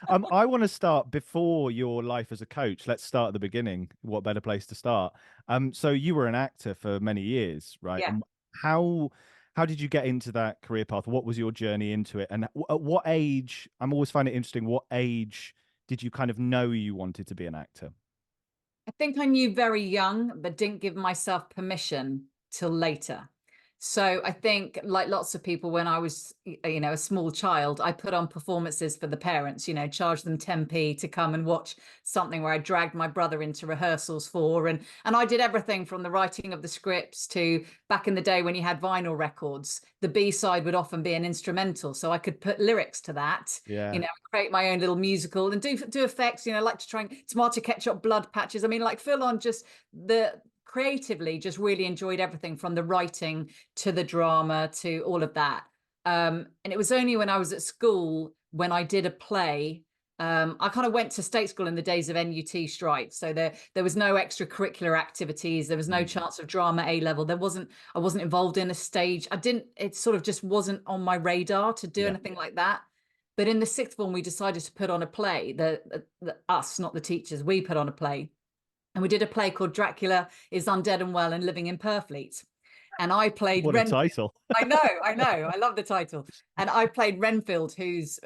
I want to start before your life as a coach. Let's start at the beginning. What better place to start? So you were an actor for many years, right? Yeah. How how did you get into that career path? What was your journey into it? And at what age? I'm always find it interesting. What age did you kind of know you wanted to be an actor? I think I knew very young, but didn't give myself permission till later. So I think, like lots of people, when I was, a small child, I put on performances for the parents, charged them 10p to come and watch something where I dragged my brother into rehearsals for. And I did everything from the writing of the scripts to back in the day when you had vinyl records, the B-side would often be an instrumental. So I could put lyrics to that, Yeah. create my own little musical and do effects, like to try and tomato ketchup blood patches. I mean, like full on just the creatively just really enjoyed everything from the writing to the drama to all of that. And it was only when I was at school when I did a play. I kind of went to state school in the days of NUT strikes, so there was no extracurricular activities. There was no Mm. chance of drama A level. I wasn't involved in a stage. It sort of just wasn't on my radar to do Yeah. anything like that. But in the sixth form, we decided to put on a play. Us, not the teachers, we put on a play, and we did a play called Dracula is Undead and Well and Living in Purfleet. And I played What a Renfield. title. I know, I love the title. And I played Renfield, who's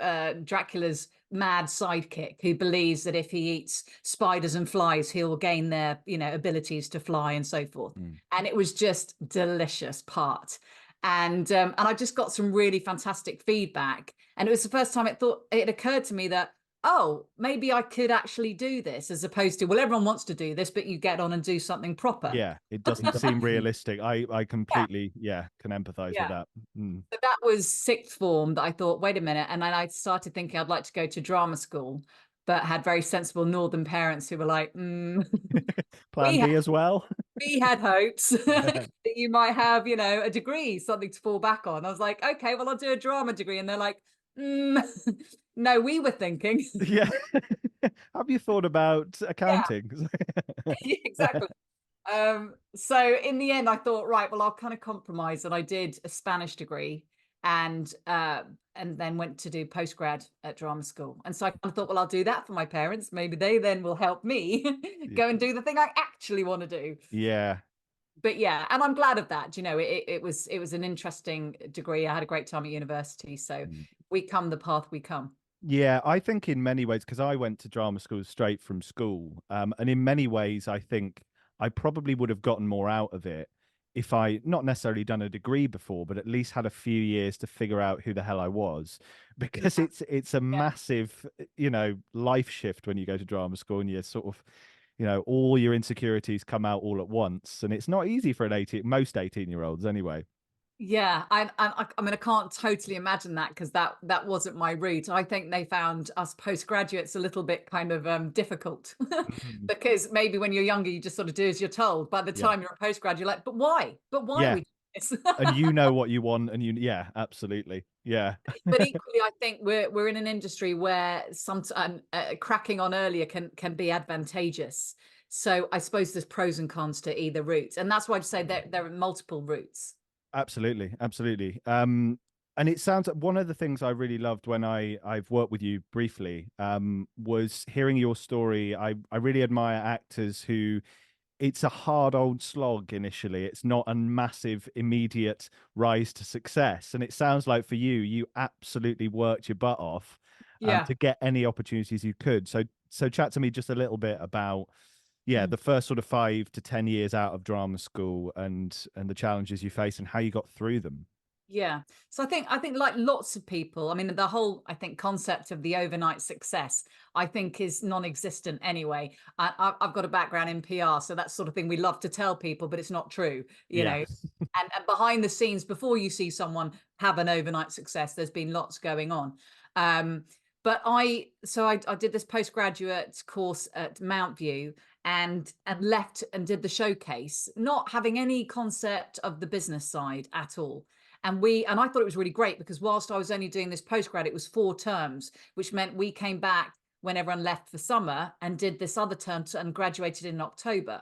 Dracula's mad sidekick, who believes that if he eats spiders and flies, he'll gain their, abilities to fly and so forth. Mm. And it was just delicious part. And I just got some really fantastic feedback. And it was the first time it occurred to me that, oh, maybe I could actually do this, as opposed to, well, everyone wants to do this, but you get on and do something proper. Yeah, it doesn't seem realistic. I Yeah, completely, yeah, can empathize with yeah. that. Mm. So that was sixth form that I thought, wait a minute. And then I started thinking I'd like to go to drama school, but had very sensible northern parents who were like, Plan we had, B as well. we had hopes Yeah. that you might have, a degree, something to fall back on. I was like, okay, well, I'll do a drama degree. And they're like, mm, no, we were thinking. Yeah. Have you thought about Yeah, accounting? exactly. So in the end, I thought, right, well, I'll kind of compromise, and I did a Spanish degree and then went to do postgrad at drama school. And so I kind of thought, well, I'll do that for my parents. Maybe they then will help me go and do the thing I actually want to do. Yeah, But yeah, and I'm glad of that. It was an interesting degree. I had a great time at university. So mm. we come the path we come. Yeah, I think in many ways, because I went to drama school straight from school, and in many ways, I think I probably would have gotten more out of it if I not necessarily done a degree before, but at least had a few years to figure out who the hell I was, because Yeah, it's a yeah. massive, life shift when you go to drama school and you're sort of, all your insecurities come out all at once, and it's not easy for an 18, most 18-year-olds anyway. Yeah, I mean, I can't totally imagine that because that wasn't my route. I think they found us postgraduates a little bit kind of difficult Mhm. because maybe when you're younger, you just sort of do as you're told. By the Yeah. time you're a postgrad, you're like, but why? But why are Yeah. we doing this? And you know what you want, and yeah, absolutely. Yeah. But equally, I think we're in an industry where some cracking on earlier can be advantageous. So I suppose there's pros and cons to either route, and that's why I'd say there are multiple routes. Absolutely, absolutely. And it sounds like one of the things I really loved when I've worked with you briefly, was hearing your story. I really admire actors who it's a hard old slog initially. It's not a massive immediate rise to success. And it sounds like for you, you absolutely worked your butt off, Yeah. to get any opportunities you could. So chat to me just a little bit about, yeah, Mm. the first sort of 5 to 10 years out of drama school and the challenges you face and how you got through them. Yeah. So I think like lots of people, I mean, the whole I think concept of the overnight success, I think is non-existent anyway. I've got a background in PR, so that sort of thing we love to tell people, but it's not true, Yeah. And behind the scenes, before you see someone have an overnight success, there's been lots going on. Um, but I did this postgraduate course at Mountview and left and did the showcase, not having any concept of the business side at all. And I thought it was really great because whilst I was only doing this postgrad, it was 4 terms, which meant we came back when everyone left for summer and did this other term and graduated in October.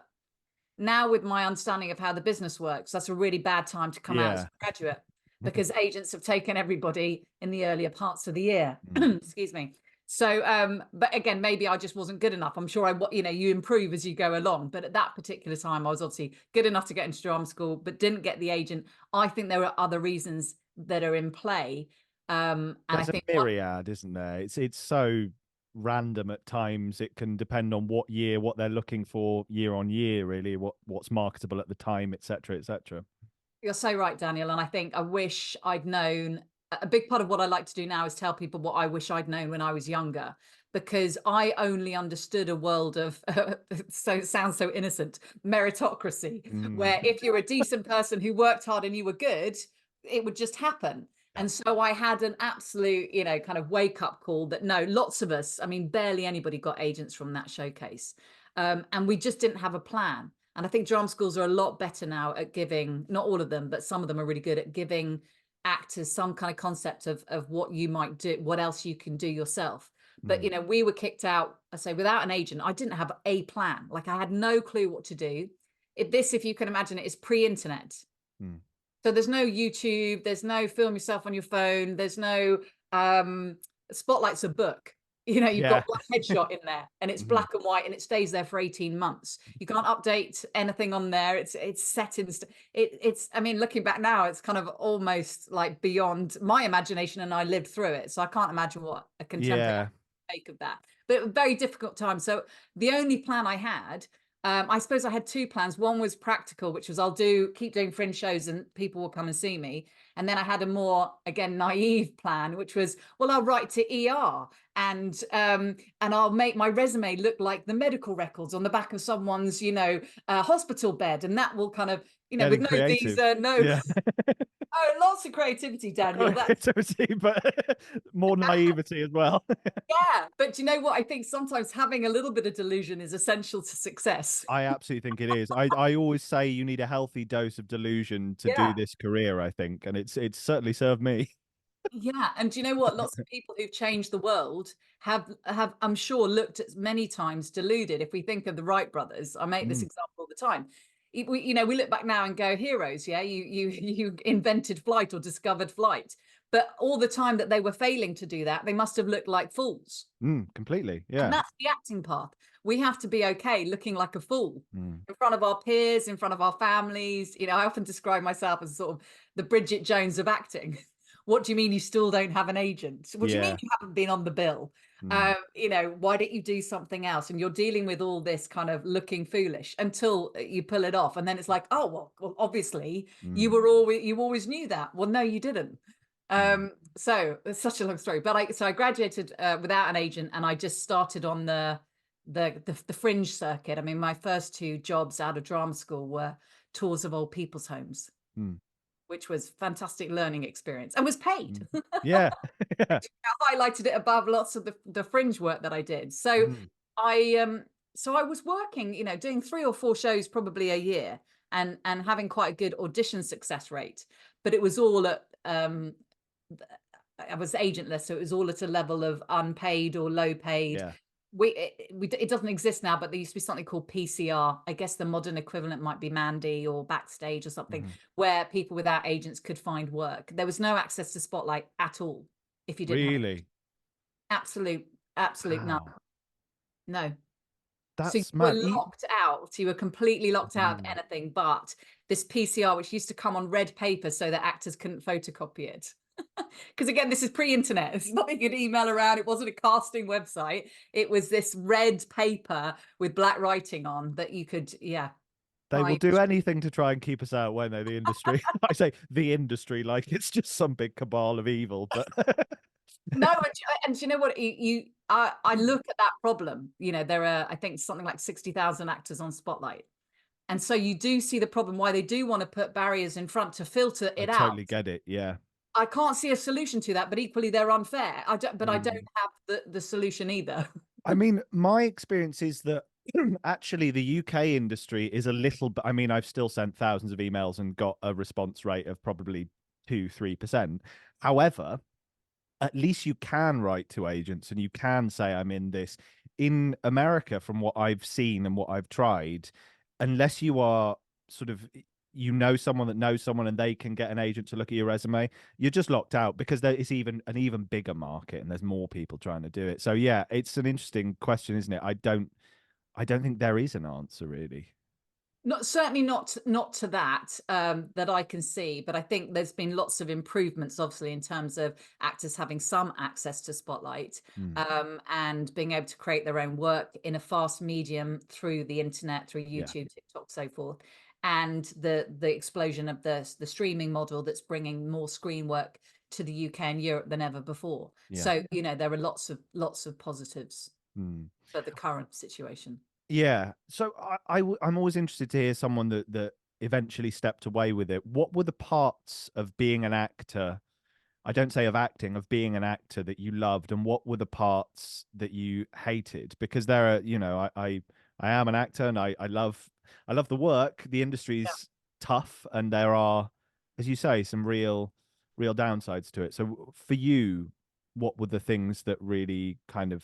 Now, with my understanding of how the business works, that's a really bad time to come out as Yeah. a graduate because agents have taken everybody in the earlier parts of the year. Mm. Excuse me. So, but again, maybe I just wasn't good enough. I'm sure you improve as you go along. But at that particular time, I was obviously good enough to get into drama school, but didn't get the agent. I think there are other reasons that are in play. And I There's a think myriad, isn't there? It's so random at times. It can depend on what year, what they're looking for year on year, really, what's marketable at the time, etc., etc. you're so right, Daniel. And I think I wish I'd known. A big part of what I like to do now is tell people what I wish I'd known when I was younger, because I only understood a world of, so it sounds so innocent, meritocracy, Mm, where if you're a decent person who worked hard and you were good, it would just happen. yeah. And so I had an absolute, kind of wake up call that no, lots of us, I mean, barely anybody got agents from that showcase. And we just didn't have a plan. And I think drama schools are a lot better now at giving, not all of them, but some of them are really good at giving actors some kind of concept of what you might do, what else you can do yourself. But, Mm, we were kicked out, I say, without an agent. I didn't have a plan. Like I had no clue what to do. If you can imagine it, is pre-internet. mm. So there's no YouTube, there's no film yourself on your phone, there's no Spotlight's a book. You've Yeah. got one headshot in there and it's Mhm. black and white and it stays there for 18 months. You can't update anything on there. It's set in it's I mean, looking back now, it's kind of almost like beyond my imagination, and I lived through it. So I can't imagine what a contemporary Yeah. make of that. But it was a very difficult time. So the only plan I had, I suppose I had two plans. One was practical, which was I'll keep doing fringe shows and people will come and see me. And then I had a more, again, naive plan, which was, well, I'll write to ER and I'll make my resume look like the medical records on the back of someone's, hospital bed, and that will kind of, with Getting no creative. visa, no, Yeah. oh, lots of creativity, A lot Daniel. of creativity, but more naivety as well. Yeah, but you know what? I think sometimes having a little bit of delusion is essential to success. I absolutely think it is. I always say you need a healthy dose of delusion to do Yeah. this career, I think, and it's certainly served me. Yeah, and do you know what? Lots of people who've changed the world have I'm sure looked at many times deluded. If we think of the Wright brothers, I make this Mm, example all the time. We look back now and go heroes. Yeah, you invented flight or discovered flight, but all the time that they were failing to do that, they must have looked like fools. completely. And Yeah. that's the acting path. We have to be okay looking like a fool Mm. in front of our peers, in front of our families. I often describe myself as sort of the Bridget Jones of acting. What do you mean you still don't have an agent? What do you mean Yeah. you haven't been on the bill? Mm. Why don't you do something else? And you're dealing with all this kind of looking foolish until you pull it off. And then it's like, oh, well obviously Mm. you always knew that. Well, no, you didn't. Mm. So it's such a long story, but I graduated without an agent, and I just started on the fringe circuit. I mean, my first two jobs out of drama school were tours of old people's homes, Mm. which was fantastic learning experience and was paid. Mm. Yeah. Yeah. I highlighted it above lots of the fringe work that I did. So Mm. I was working, doing 3 or 4 shows probably a year, and having quite a good audition success rate, but it was all at I was agentless, so it was all at a level of unpaid or low paid. Yeah. It doesn't exist now, but there used to be something called PCR. I guess the modern equivalent might be Mandy or Backstage or something, Mhm. where people without agents could find work. There was no access to Spotlight at all if you didn't have Really? absolute none. Wow. No. So you That's were mad. locked out. You were completely locked out of Mm. anything but this PCR, which used to come on red paper so that actors couldn't photocopy it. Because again, this is pre-internet. It's not you could email around. It wasn't a casting website. It was this red paper with black writing on that you could, yeah. They will do anything to try and keep us out, won't they? The industry. I say the industry like it's just some big cabal of evil, but No, and do you know what? I look at that problem. There are, I think, something like 60,000 actors on Spotlight. And so you do see the problem why they do want to put barriers in front to filter I it out. totally get it. Yeah. I can't see a solution to that, but equally they're unfair. But I don't Mm. have the solution either. I mean, my experience is that actually the UK industry is a little bit, I mean, I've still sent thousands of emails and got a response rate of probably 2-3%. However, at least you can write to agents and you can say, I'm in this. In America, from what I've seen and what I've tried, unless you are sort of you know someone that knows someone and they can get an agent to look at your resume, you're just locked out because there is even an even bigger market and there's more people trying to do it. So yeah, it's an interesting question, isn't it? I don't think there is an answer really. Not certainly not to that that I can see, but I think there's been lots of improvements, obviously, in terms of actors having some access to Spotlight, Mm, and being able to create their own work in a fast medium through the internet, through yeah, YouTube, TikTok, so forth, and the explosion of the streaming model that's bringing more screen work to the UK and Europe than ever before. yeah. So there are lots of positives Mm. for the current situation. Yeah. So I'm always interested to hear someone that eventually stepped away with it. What were the parts of being an actor? I don't say of acting, of being an actor that you loved, and what were the parts that you hated? Because there are, I am an actor and I love the work. The industry's tough and there are, as you say, some real downsides to it. So for you, what were the things that really kind of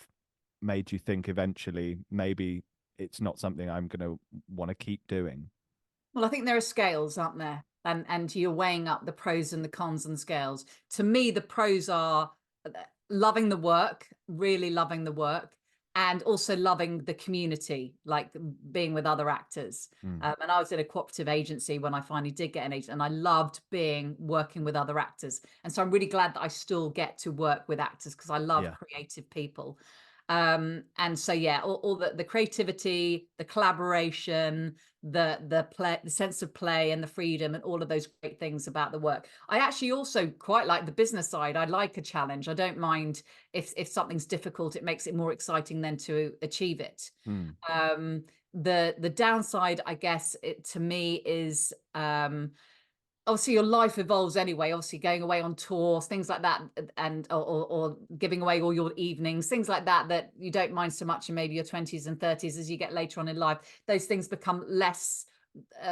made you think eventually maybe it's not something I'm going to want to keep doing? Well, I think there are scales, aren't there? And you're weighing up the pros and the cons and scales. To me, the pros are loving the work, really loving the work, and also loving the community, like being with other actors. Mm, And I was in a cooperative agency when I finally did get an agent, and I loved working with other actors. And so I'm really glad that I still get to work with actors because I love yeah. creative people. And so yeah, all the creativity, the collaboration, the play, the sense of play and the freedom and all of those great things about the work. I actually also quite like the business side. I like a challenge. I don't mind if something's difficult. It makes it more exciting than to achieve it. Mm, The downside, I guess, to me is obviously your life evolves anyway, obviously going away on tours, things like that, and or giving away all your evenings, things like that you don't mind so much in maybe your 20s and 30s. As you get later on in life, those things become less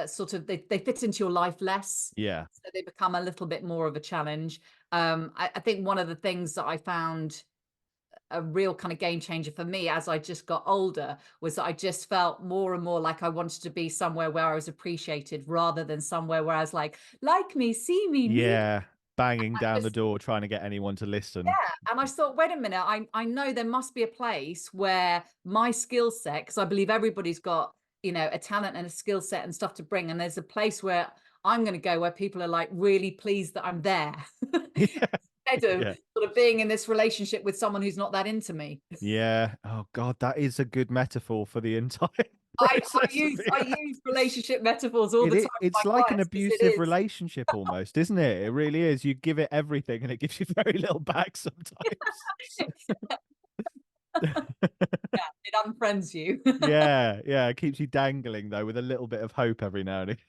sort of, they fit into your life less, yeah. so they become a little bit more of a challenge. I think one of the things that I found a real kind of game changer for me as I just got older was that I just felt more and more like I wanted to be somewhere where I was appreciated rather than somewhere where I was like me, see me, need. Yeah. Banging I down the just, door trying to get anyone to listen. yeah. And I just thought, wait a minute, I know there must be a place where my skill set, because I believe everybody's got, a talent and a skill set and stuff to bring. And there's a place where I'm going to go where people are like really pleased that I'm there. Instead of Yeah. sort of being in this relationship with someone who's not that into me. Yeah. Oh God, that is a good metaphor for the entire I, I process of use being I an use relationship metaphors all It the time is, with my it's like an clients because it abusive is. relationship almost, isn't it? It really is. You give it everything and it gives you very little back sometimes. Yeah, it unfriends you. Yeah, yeah. It keeps you dangling though with a little bit of hope every now and again.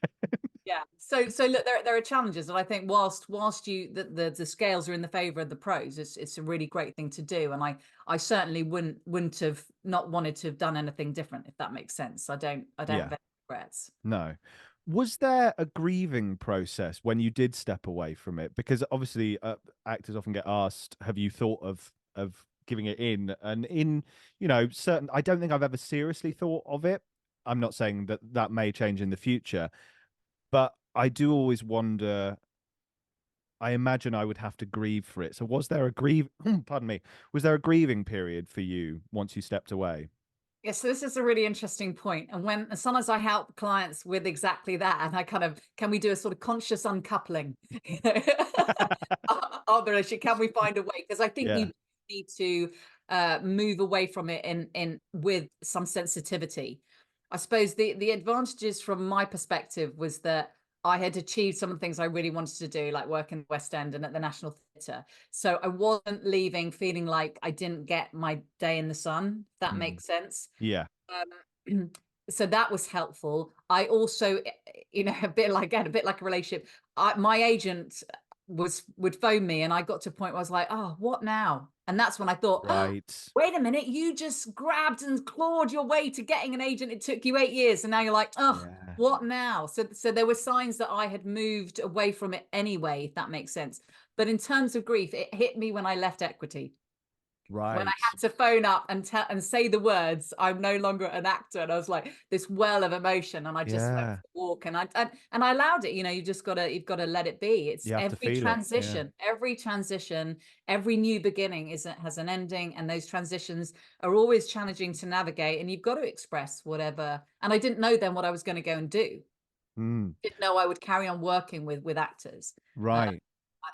Yeah. So look, there are challenges, and I think whilst the scales are in the favor of the pros, it's a really great thing to do, and I certainly wouldn't have not wanted to have done anything different, if that makes sense. I don't have Yeah, any regrets. no. Was there a grieving process when you did step away from it? Because obviously, actors often get asked, "Have you thought of giving it in?" And in certain, I don't think I've ever seriously thought of it. I'm not saying that that may change in the future, but I do always wonder. I imagine I would have to grieve for it. So was there a pardon me, was there a grieving period for you once you stepped away? Yeah, so this is a really interesting point. And sometimes I help clients with exactly that. And I kind of, can we do a sort of conscious uncoupling? You know, of the relationship? Can we find a way? Because I think Yeah. you need to move away from it in with some sensitivity. I suppose the advantages from my perspective was that I had achieved some of the things I really wanted to do, like work in the West End and at the National Theatre. So I wasn't leaving feeling like I didn't get my day in the sun, if that Mm. makes sense. Yeah. Um, so that was helpful. I also, a bit like a relationship. My agent would phone me, and I got to a point where I was like, "Oh, what now?" And that's when I thought, "Oh, Right. wait a minute, you just grabbed and clawed your way to getting an agent. It took you 8 years, and now you're like, oh, Yeah. what now?" So there were signs that I had moved away from it anyway, if that makes sense. But in terms of grief, it hit me when I left Equity. when I Right. had to phone up and tell and say the words, I'm no longer an actor. And I was like this well of emotion, and I just went Yeah. for a walk, and I allowed it. You've got to let it be. It's You have to feel it. Yeah. every transition, every new beginning has an ending, and those transitions are always challenging to navigate, and you've got to express whatever. And I didn't know then what I was going to go and do. Mm. Didn't know I would carry on working with actors. Uh, Right.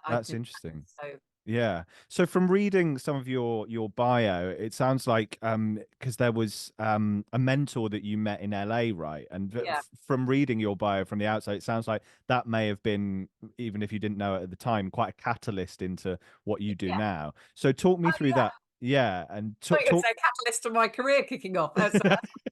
I That's didn't. interesting. So Yeah. So from reading some of your bio, it sounds like because there was a mentor that you met in LA, right? And yeah, from reading your bio from the outside, it sounds like that may have been, even if you didn't know it at the time, quite a catalyst into what you do yeah. now. So talk me Oh through yeah. that. Yeah, and I thought you were going to talk. say catalyst to my career kicking off. So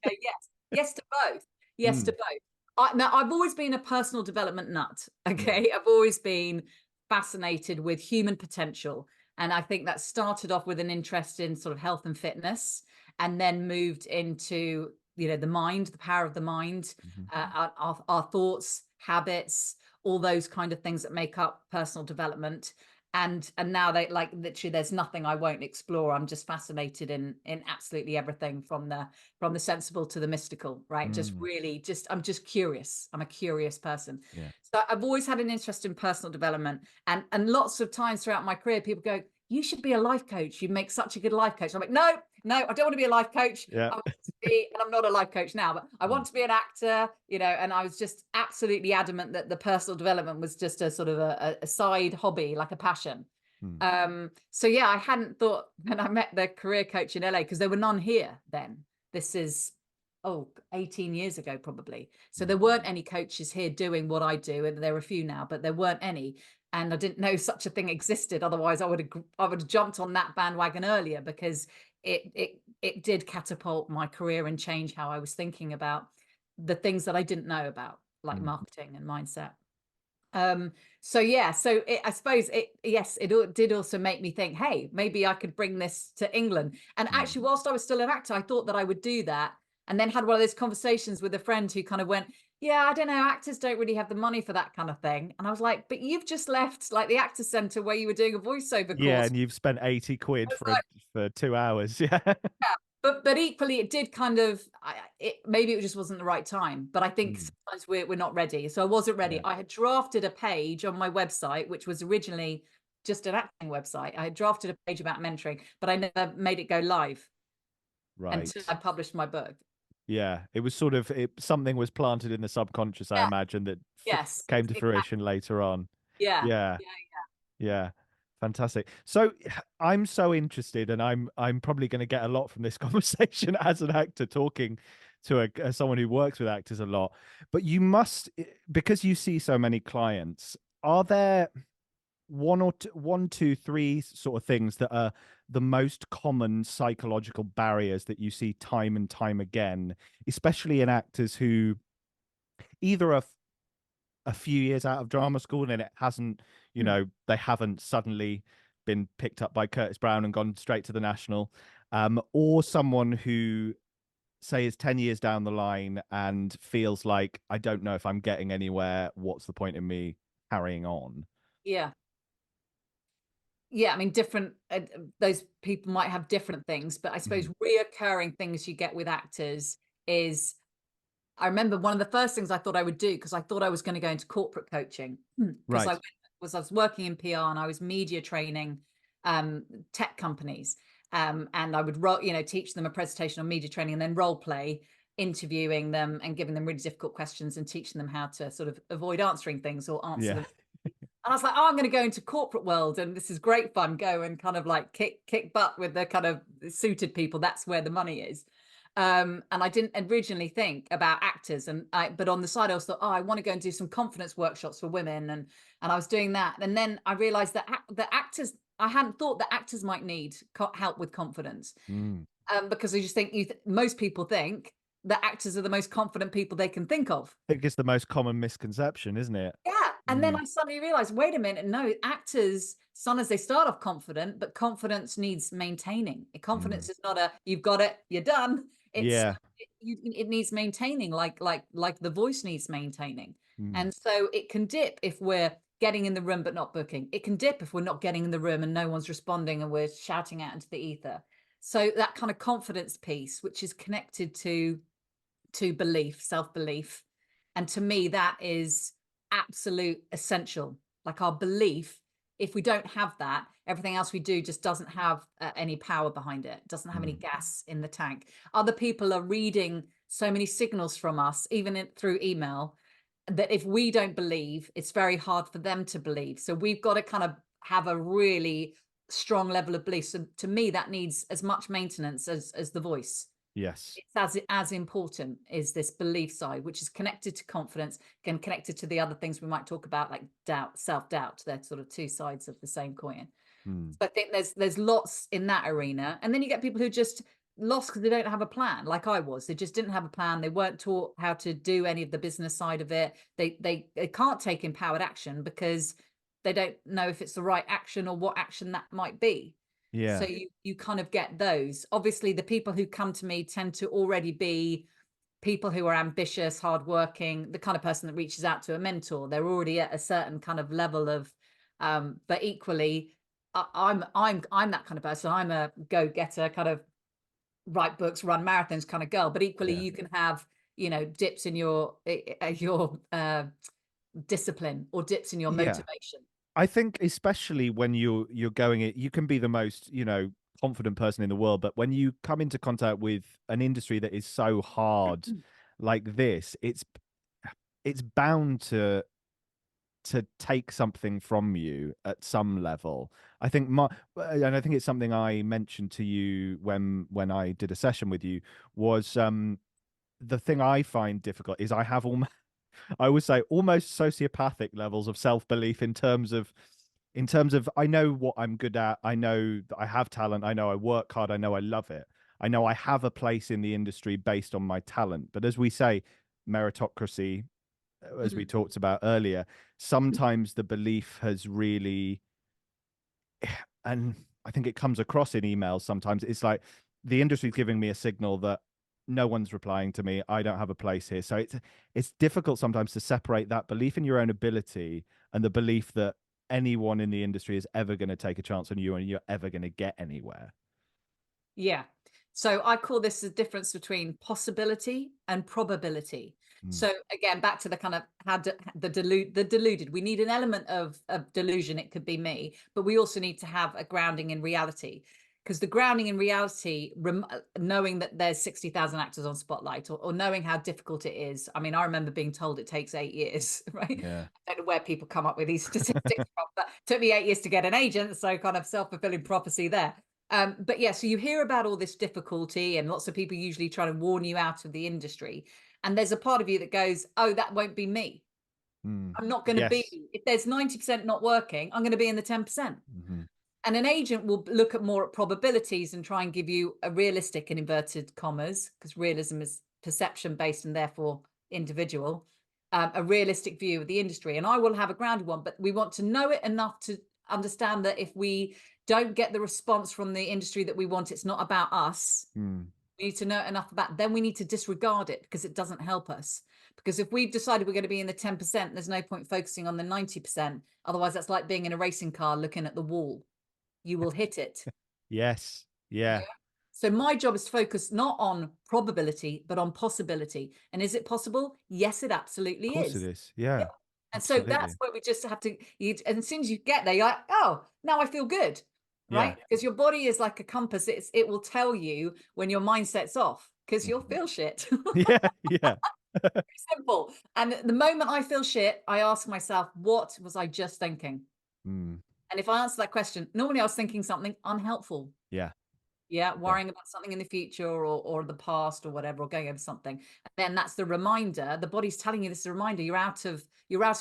yes, yes to both. Yes to Mm, both. Now, I've always been a personal development nut. mm, Okay, I've always been fascinated with human potential, and I think that started off with an interest in sort of health and fitness, and then moved into the mind, the power of the mind, mhm, our thoughts, habits, all those kind of things that make up personal development. And now they like literally there's nothing I won't explore. I'm just fascinated in absolutely everything from the sensible to the mystical, right? Just mm, really just I'm just curious. I'm a curious person. yeah. So I've always had an interest in personal development, and lots of times throughout my career people go, you should be a life coach, you make such a good life coach. I'm like, no, I don't want to be a life coach. Yeah. I want to be, and I'm not a life coach now, but I Mm, want to be an actor, and I was just absolutely adamant that the personal development was just a sort of a side hobby, like a passion. mm, So yeah, I hadn't thought when I met the career coach in LA, because there were none here then. This is 18 years ago probably. So mm, there weren't any coaches here doing what I do, and there are a few now, but there weren't any. And I didn't know such a thing existed. Otherwise, I would have jumped on that bandwagon earlier, because it did catapult my career and change how I was thinking about the things that I didn't know about, like mm, marketing and mindset. So yeah, so I suppose it did also make me think, hey, maybe I could bring this to England. And mm. actually, whilst I was still an actor, I thought that I would do that, and then had one of those conversations with a friend who kind of went, yeah, I don't know, actors don't really have the money for that kind of thing. And I was like, but you've just left like the Actors Centre where you were doing a voiceover Yeah, course. and you've spent 80 quid I was for like, for 2 hours. Yeah. yeah. But equally, it did kind of maybe it just wasn't the right time. But I think Mm, sometimes we're not ready. So I wasn't ready. yeah. I had drafted a page on my website, which was originally just an acting website. I had drafted a page about mentoring, but I never made it go live until Right. I published my book. Yeah, it was sort of something was planted in the subconscious, I Yeah. imagine, that Yes. came to fruition Exactly. later on. Yeah. Yeah, Yeah. yeah, fantastic. So I'm so interested, and I'm probably going to get a lot from this conversation as an actor talking to someone who works with actors a lot. But you must, because you see so many clients, are there one, two, three sort of things that are the most common psychological barriers that you see time and time again, especially in actors who either are a few years out of drama school and it hasn't, Mm. they haven't suddenly been picked up by Curtis Brown and gone straight to the National, or someone who say is 10 years down the line and feels like, I don't know if I'm getting anywhere, what's the point in me carrying on? Yeah. Yeah, I mean, different. Those people might have different things, but I suppose Mhm. reoccurring things you get with actors is. I remember one of the first things I thought I would do, because I thought I was going to go into corporate coaching, because Right. I was working in PR and I was media training tech companies, and I would teach them a presentation on media training and then role play, interviewing them and giving them really difficult questions and teaching them how to sort of avoid answering things or answer Yeah. them. And I was like, oh, I'm going to go into corporate world, and this is great fun. Go and kind of like kick butt with the kind of suited people. That's where the money is. And I didn't originally think about actors, but on the side I also thought, oh, I want to go and do some confidence workshops for women, and I was doing that, and then I realized that the actors, I hadn't thought that actors might need help with confidence, Mm. because I just think most people think that actors are the most confident people they can think of. I think it's the most common misconception, isn't it? Yeah. And then Mm. I suddenly realized, wait a minute, no, actors, sometimes they start off confident, but confidence needs maintaining. Mm. Confidence is not you've got it, you're done. It's Yeah. it needs maintaining, like the voice needs maintaining. Mm. And so it can dip if we're getting in the room but not booking. It can dip if we're not getting in the room and no one's responding and we're shouting out into the ether. So that kind of confidence piece, which is connected to belief, self-belief. And to me, that is absolute essential. Like our belief, if we don't have that, everything else we do just doesn't have any power behind it, doesn't have any gas in the tank. Other people are reading so many signals from us, even through email, that if we don't believe, it's very hard for them to believe. So we've got to kind of have a really strong level of belief. So to me, that needs as much maintenance as the voice. Yes. It's as important is this belief side, which is connected to confidence and connected to the other things we might talk about, like doubt, self-doubt. They're sort of two sides of the same coin. So I think there's lots in that arena. And then you get people who just lost because they don't have a plan, like I was. They just didn't have a plan. They weren't taught how to do any of the business side of it. They can't take empowered action because they don't know if it's the right action or what action that might be. Yeah. So you kind of get those. Obviously, the people who come to me tend to already be people who are ambitious, hardworking, the kind of person that reaches out to a mentor. They're already at a certain kind of level of, but equally, I'm that kind of person. I'm a go-getter, kind of write books, run marathons kind of girl. But equally, you can have, you know, dips in your discipline or dips in your motivation. I think especially when you're going it, you can be the most, you know, confident person in the world, but when you come into contact with an industry that is so hard like this, it's bound to take something from you at some level. I think and I think it's something I mentioned to you when I did a session with you was the thing I find difficult is I have almost I would say almost sociopathic levels of self-belief in terms of I know what I'm good at. I know that I have talent. I know I work hard. I know I love it. I know I have a place in the industry based on my talent. But as we say, meritocracy, as we talked about earlier, sometimes the belief has really, and I think it comes across in emails sometimes, it's like the industry's giving me a signal that no one's replying to me. I don't have a place here. So it's difficult sometimes to separate that belief in your own ability and the belief that anyone in the industry is ever going to take a chance on you and you're ever going to get anywhere. Yeah. So I call this the difference between possibility and probability. So again, back to the kind of the deluded. We need an element of delusion. It could be me, but we also need to have a grounding in reality. Because the grounding in reality, knowing that there's 60,000 actors on Spotlight, or knowing how difficult it is. I mean, I remember being told it takes 8 years, right? Yeah. I don't know where people come up with these statistics from, but it took me 8 years to get an agent. So kind of self-fulfilling prophecy there. But yeah, so you hear about all this difficulty and lots of people usually trying to warn you out of the industry. And there's a part of you that goes, oh, that won't be me. I'm not going to be, if there's 90% not working, I'm going to be in the 10%. And an agent will look at more at probabilities and try and give you a realistic, in inverted commas, because realism is perception based and therefore individual, a realistic view of the industry. And I will have a grounded one, but we want to know it enough to understand that if we don't get the response from the industry that we want, it's not about us. We need to know enough about, then we need to disregard it because it doesn't help us. Because if we've decided we're going to be in the 10%, there's no point focusing on the 90%. Otherwise, that's like being in a racing car looking at the wall. You will hit it. Yes. Yeah. So my job is to focus not on probability, but on possibility. And is it possible? Yes, it absolutely Of course is. it is. Yeah. And so that's where we just have to, and as soon as you get there, you're like, oh, now I feel good. Right? Because your body is like a compass. It will tell you when your mindset's off because you'll feel shit. Yeah. Yeah. Simple. And the moment I feel shit, I ask myself, what was I just thinking? And if I answer that question, normally I was thinking something unhelpful. Yeah. Yeah, worrying about something in the future or the past or whatever, or going over something. And then that's the reminder. The body's telling you this is a reminder. You're out of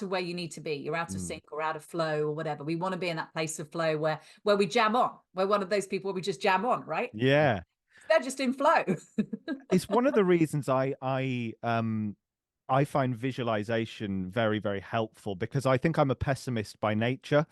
where you need to be. You're out of sync or out of flow or whatever. We want to be in that place of flow where we jam on. We're one of those people where we just jam on, right? Yeah. They're just in flow. It's one of the reasons I find visualization very, very helpful because I think I'm a pessimist by nature,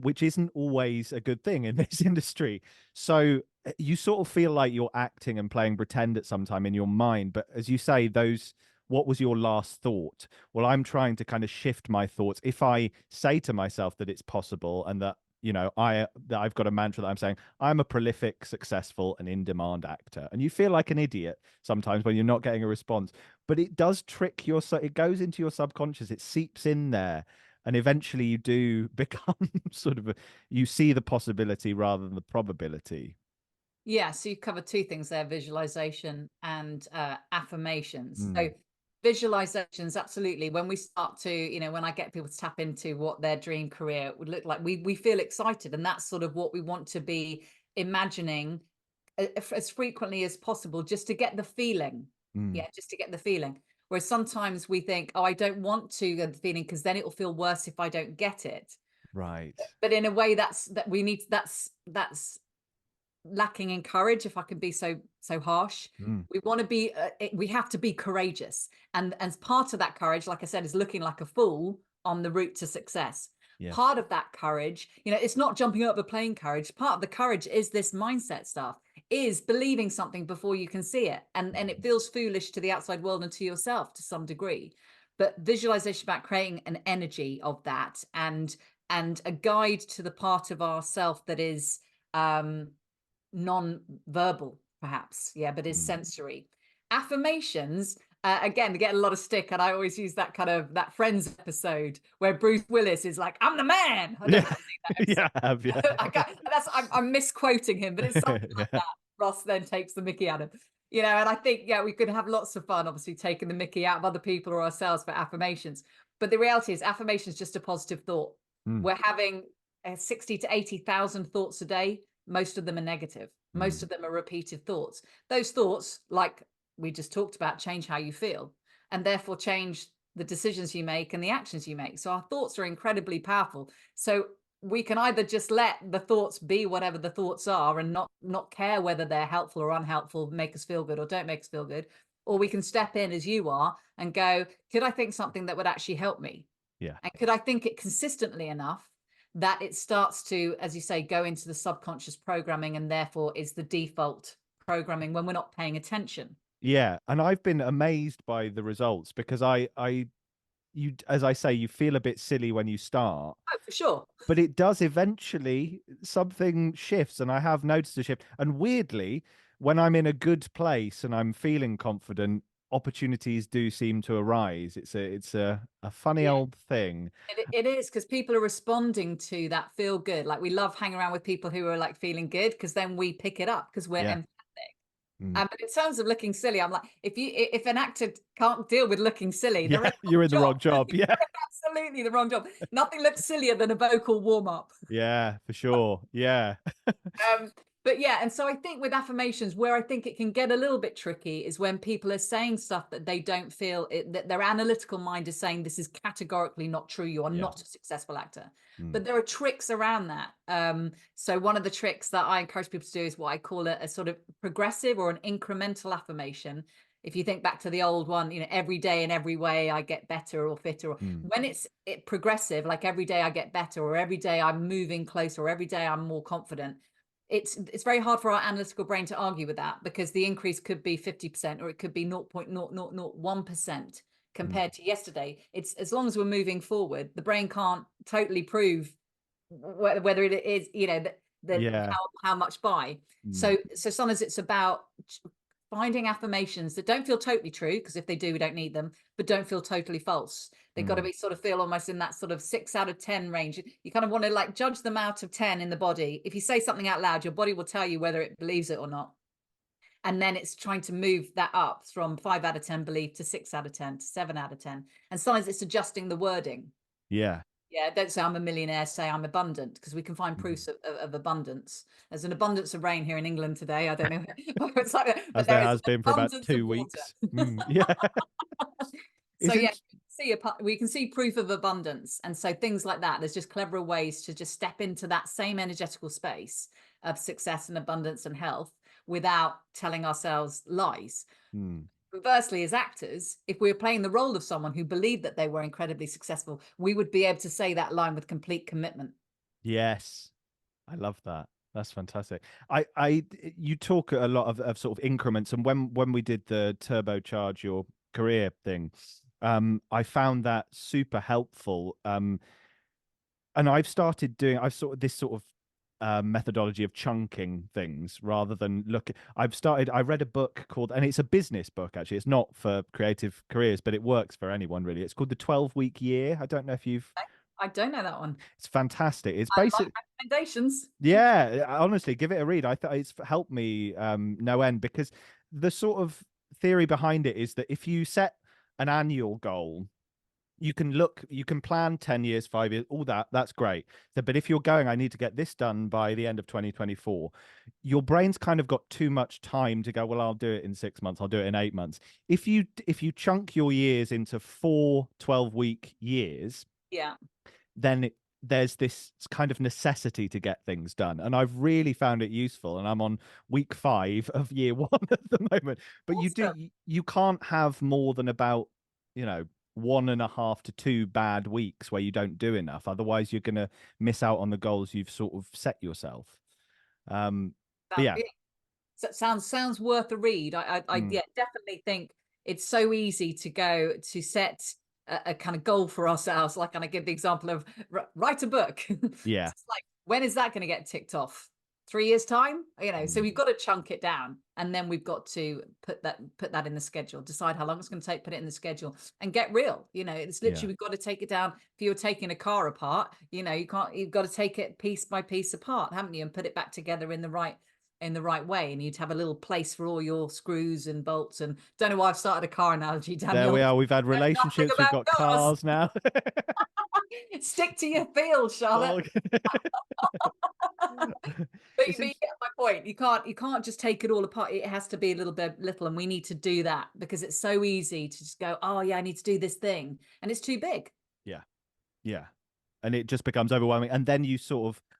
which isn't always a good thing in this industry. So you sort of feel like you're acting and playing pretend at some time in your mind. But as you say, those what was your last thought? Well, I'm trying to kind of shift my thoughts. If I say to myself that it's possible and that, that I've got a mantra that I'm saying, I'm a prolific, successful, and in-demand actor. And you feel like an idiot sometimes when you're not getting a response, but it does trick it goes into your subconscious, it seeps in there. And eventually you do become sort of you see the possibility rather than the probability. Yeah, so you cover two things there, visualization and affirmations. So Mm, visualizations, absolutely. When we start to, when I get people to tap into what their dream career would look like, we feel excited. And that's sort of what we want to be imagining as frequently as possible, just to get the feeling. mm, Yeah, just to get the feeling. Whereas sometimes we think, oh, I don't want to get the feeling because then it will feel worse if I don't get it. right. But in a way, that's lacking in courage, if I can be so harsh. Mm, We want to be we have to be courageous, and as part of that courage, like I said, is looking like a fool on the route to success. yes. Part of that courage, it's not jumping out of a plane courage. Part of the courage is this mindset stuff, is believing something before you can see it, and it feels foolish to the outside world and to yourself to some degree. But visualization about creating an energy of that, and a guide to the part of ourself that is non-verbal, perhaps, yeah, but is Mm. sensory. Affirmations, again, they get a lot of stick, and I always use that kind of that Friends episode where Bruce Willis is like, "I'm the man." I don't know Yeah. if you've seen Yeah, I have, yeah. that episode. I'm misquoting him, but it's something like Yeah. that. Ross then takes the Mickey out of him. And I think, yeah, we could have lots of fun, obviously, taking the Mickey out of other people or ourselves for affirmations. But the reality is, affirmation is just a positive thought. Mm, We're having 60 to 80,000 thoughts a day. Most of them are negative. Most mm. of them are repeated thoughts. Those thoughts, like we just talked about, change how you feel, and therefore change the decisions you make and the actions you make. So our thoughts are incredibly powerful. So we can either just let the thoughts be whatever the thoughts are and not care whether they're helpful or unhelpful, make us feel good or don't make us feel good, or we can step in as you are and go, could I think something that would actually help me? Yeah. And could I think it consistently enough that it starts to, as you say, go into the subconscious programming, and therefore is the default programming when we're not paying attention? Yeah. And I've been amazed by the results because as I say, you feel a bit silly when you start, Oh, for sure. but it does eventually, something shifts, and I have noticed a shift. And weirdly, when I'm in a good place and I'm feeling confident, opportunities do seem to arise. It's a funny Yeah. old thing. It is, because people are responding to that feel good. Like, we love hanging around with people who are like feeling good, because then we pick it up because we're Yeah. empathic. Mm. But in terms of looking silly, I'm like, if an actor can't deal with looking silly, they're Yeah, in the you're wrong in the wrong job. job. Yeah. Absolutely the wrong job. Nothing looks sillier than a vocal warm up. Yeah, for sure. Yeah. Um, but yeah, and so I think with affirmations, where I think it can get a little bit tricky is when people are saying stuff that they don't feel that their analytical mind is saying this is categorically not true. You are Yeah. not a successful actor. Mm. But there are tricks around that. So one of the tricks that I encourage people to do is what I call a sort of progressive or an incremental affirmation. If you think back to the old one, every day in every way I get better or fitter. Mm. When it's progressive, like every day I get better, or every day I'm moving closer, or every day I'm more confident, it's very hard for our analytical brain to argue with that, because the increase could be 50% or it could be 0.0001% Mm. compared to yesterday. It's, as long as we're moving forward, the brain can't totally prove whether it is, the Yeah. how much by. Mm. So sometimes it's about finding affirmations that don't feel totally true, because if they do, we don't need them, but don't feel totally false. They've got to Mm. be sort of feel almost in that sort of 6 out of 10 range. You kind of want to like judge them out of 10 in the body. If you say something out loud, your body will tell you whether it believes it or not. And then it's trying to move that up from 5 out of 10 belief to 6 out of 10 to 7 out of 10. And sometimes it's adjusting the wording. Yeah. Yeah, don't say I'm a millionaire, say I'm abundant, because we can find Mm. proofs of abundance. There's an abundance of rain here in England today. I don't know what it's like, but As there there is has an been for about abundance of 2 water. weeks. Mm. Yeah. So yeah, Isn't we can see proof of abundance, and so things like that. There's just cleverer ways to just step into that same energetical space of success and abundance and health without telling ourselves lies. Mm. Conversely, as actors, if we were playing the role of someone who believed that they were incredibly successful, we would be able to say that line with complete commitment. Yes. I love that. That's fantastic. You talk a lot of sort of increments, and when we did the turbocharge your career thing. I found that super helpful. And I've sort of this sort of methodology of chunking things rather than I read a book called, and it's a business book actually, it's not for creative careers, but it works for anyone really. It's called The 12-Week Year. I don't know if you've I don't know that one. It's fantastic. It's I like basic. recommendations. Yeah, honestly, give it a read. I thought it's helped me no end, because the sort of theory behind it is that if you set an annual goal, you can plan 10 years, 5 years, all that's great. So, but if you're going, I need to get this done by the end of 2024, your brain's kind of got too much time to go, well, I'll do it in 6 months, I'll do it in 8 months. If you chunk your years into 4 12-week years, Yeah. then there's this kind of necessity to get things done. And I've really found it useful. And I'm on week 5 of year 1 at the moment. But Awesome. you can't have more than about, 1.5 to 2 bad weeks where you don't do enough. Otherwise, you're going to miss out on the goals you've sort of set yourself. But That yeah. sounds worth a read. I Mm, yeah, definitely think it's so easy to go to set a kind of goal for ourselves. Like, and I give the example of write a book. yeah. It's like, when is that going to get ticked off? 3 years time? So we've Mm, got to chunk it down, and then we've got to put that in the schedule, decide how long it's going to take, put it in the schedule, and get real. It's yeah. literally, we've got to take it down. If you're taking a car apart, you've got to take it piece by piece apart, haven't you, and put it back together in the right way, and you'd have a little place for all your screws and bolts. And don't know why I've started a car analogy, There we Daniel. are. We've had Know nothing relationships. We've about got cars. cars now. Stick to your field, Charlotte. Oh, But it's you interesting. get my point. You can't just take it all apart. It has to be a little bit little, and we need to do that, because it's so easy to just go, oh yeah, I need to do this thing, and it's too big. Yeah. Yeah. And it just becomes overwhelming. And then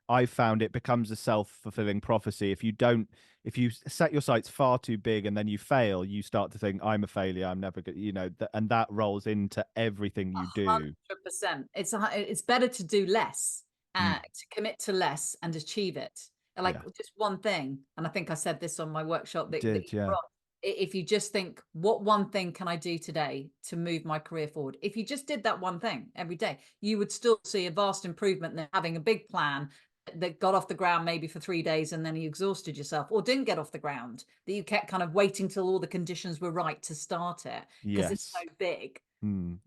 I've found it becomes a self-fulfilling prophecy. If you set your sights far too big and then you fail, you start to think, I'm a failure, I'm never good, and that rolls into everything you do. 100%. It's better to do less, Mm, to commit to less and achieve it. Like, yeah. just one thing. And I think I said this on my workshop You that did, you were yeah. on. If you just think, what one thing can I do today to move my career forward? If you just did that one thing every day, you would still see a vast improvement than having a big plan that got off the ground maybe for 3 days, and then you exhausted yourself, or didn't get off the ground, that you kept kind of waiting till all the conditions were right to start it, because it's so Yes. big.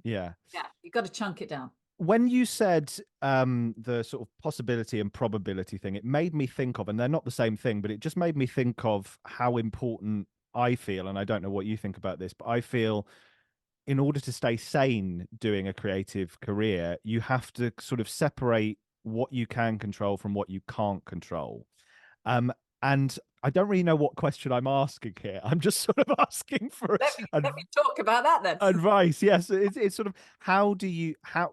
Yeah. Yeah, you've got to chunk it down. When you said the sort of possibility and probability thing, it made me think of, and they're not the same thing, but it just made me think of how important I feel, and I don't know what you think about this, but I feel in order to stay sane doing a creative career, you have to sort of separate what you can control from what you can't control. Um, and I don't really know what question I'm asking here. I'm just sort of asking for Let me talk about that then. advice. Yes, it's sort of how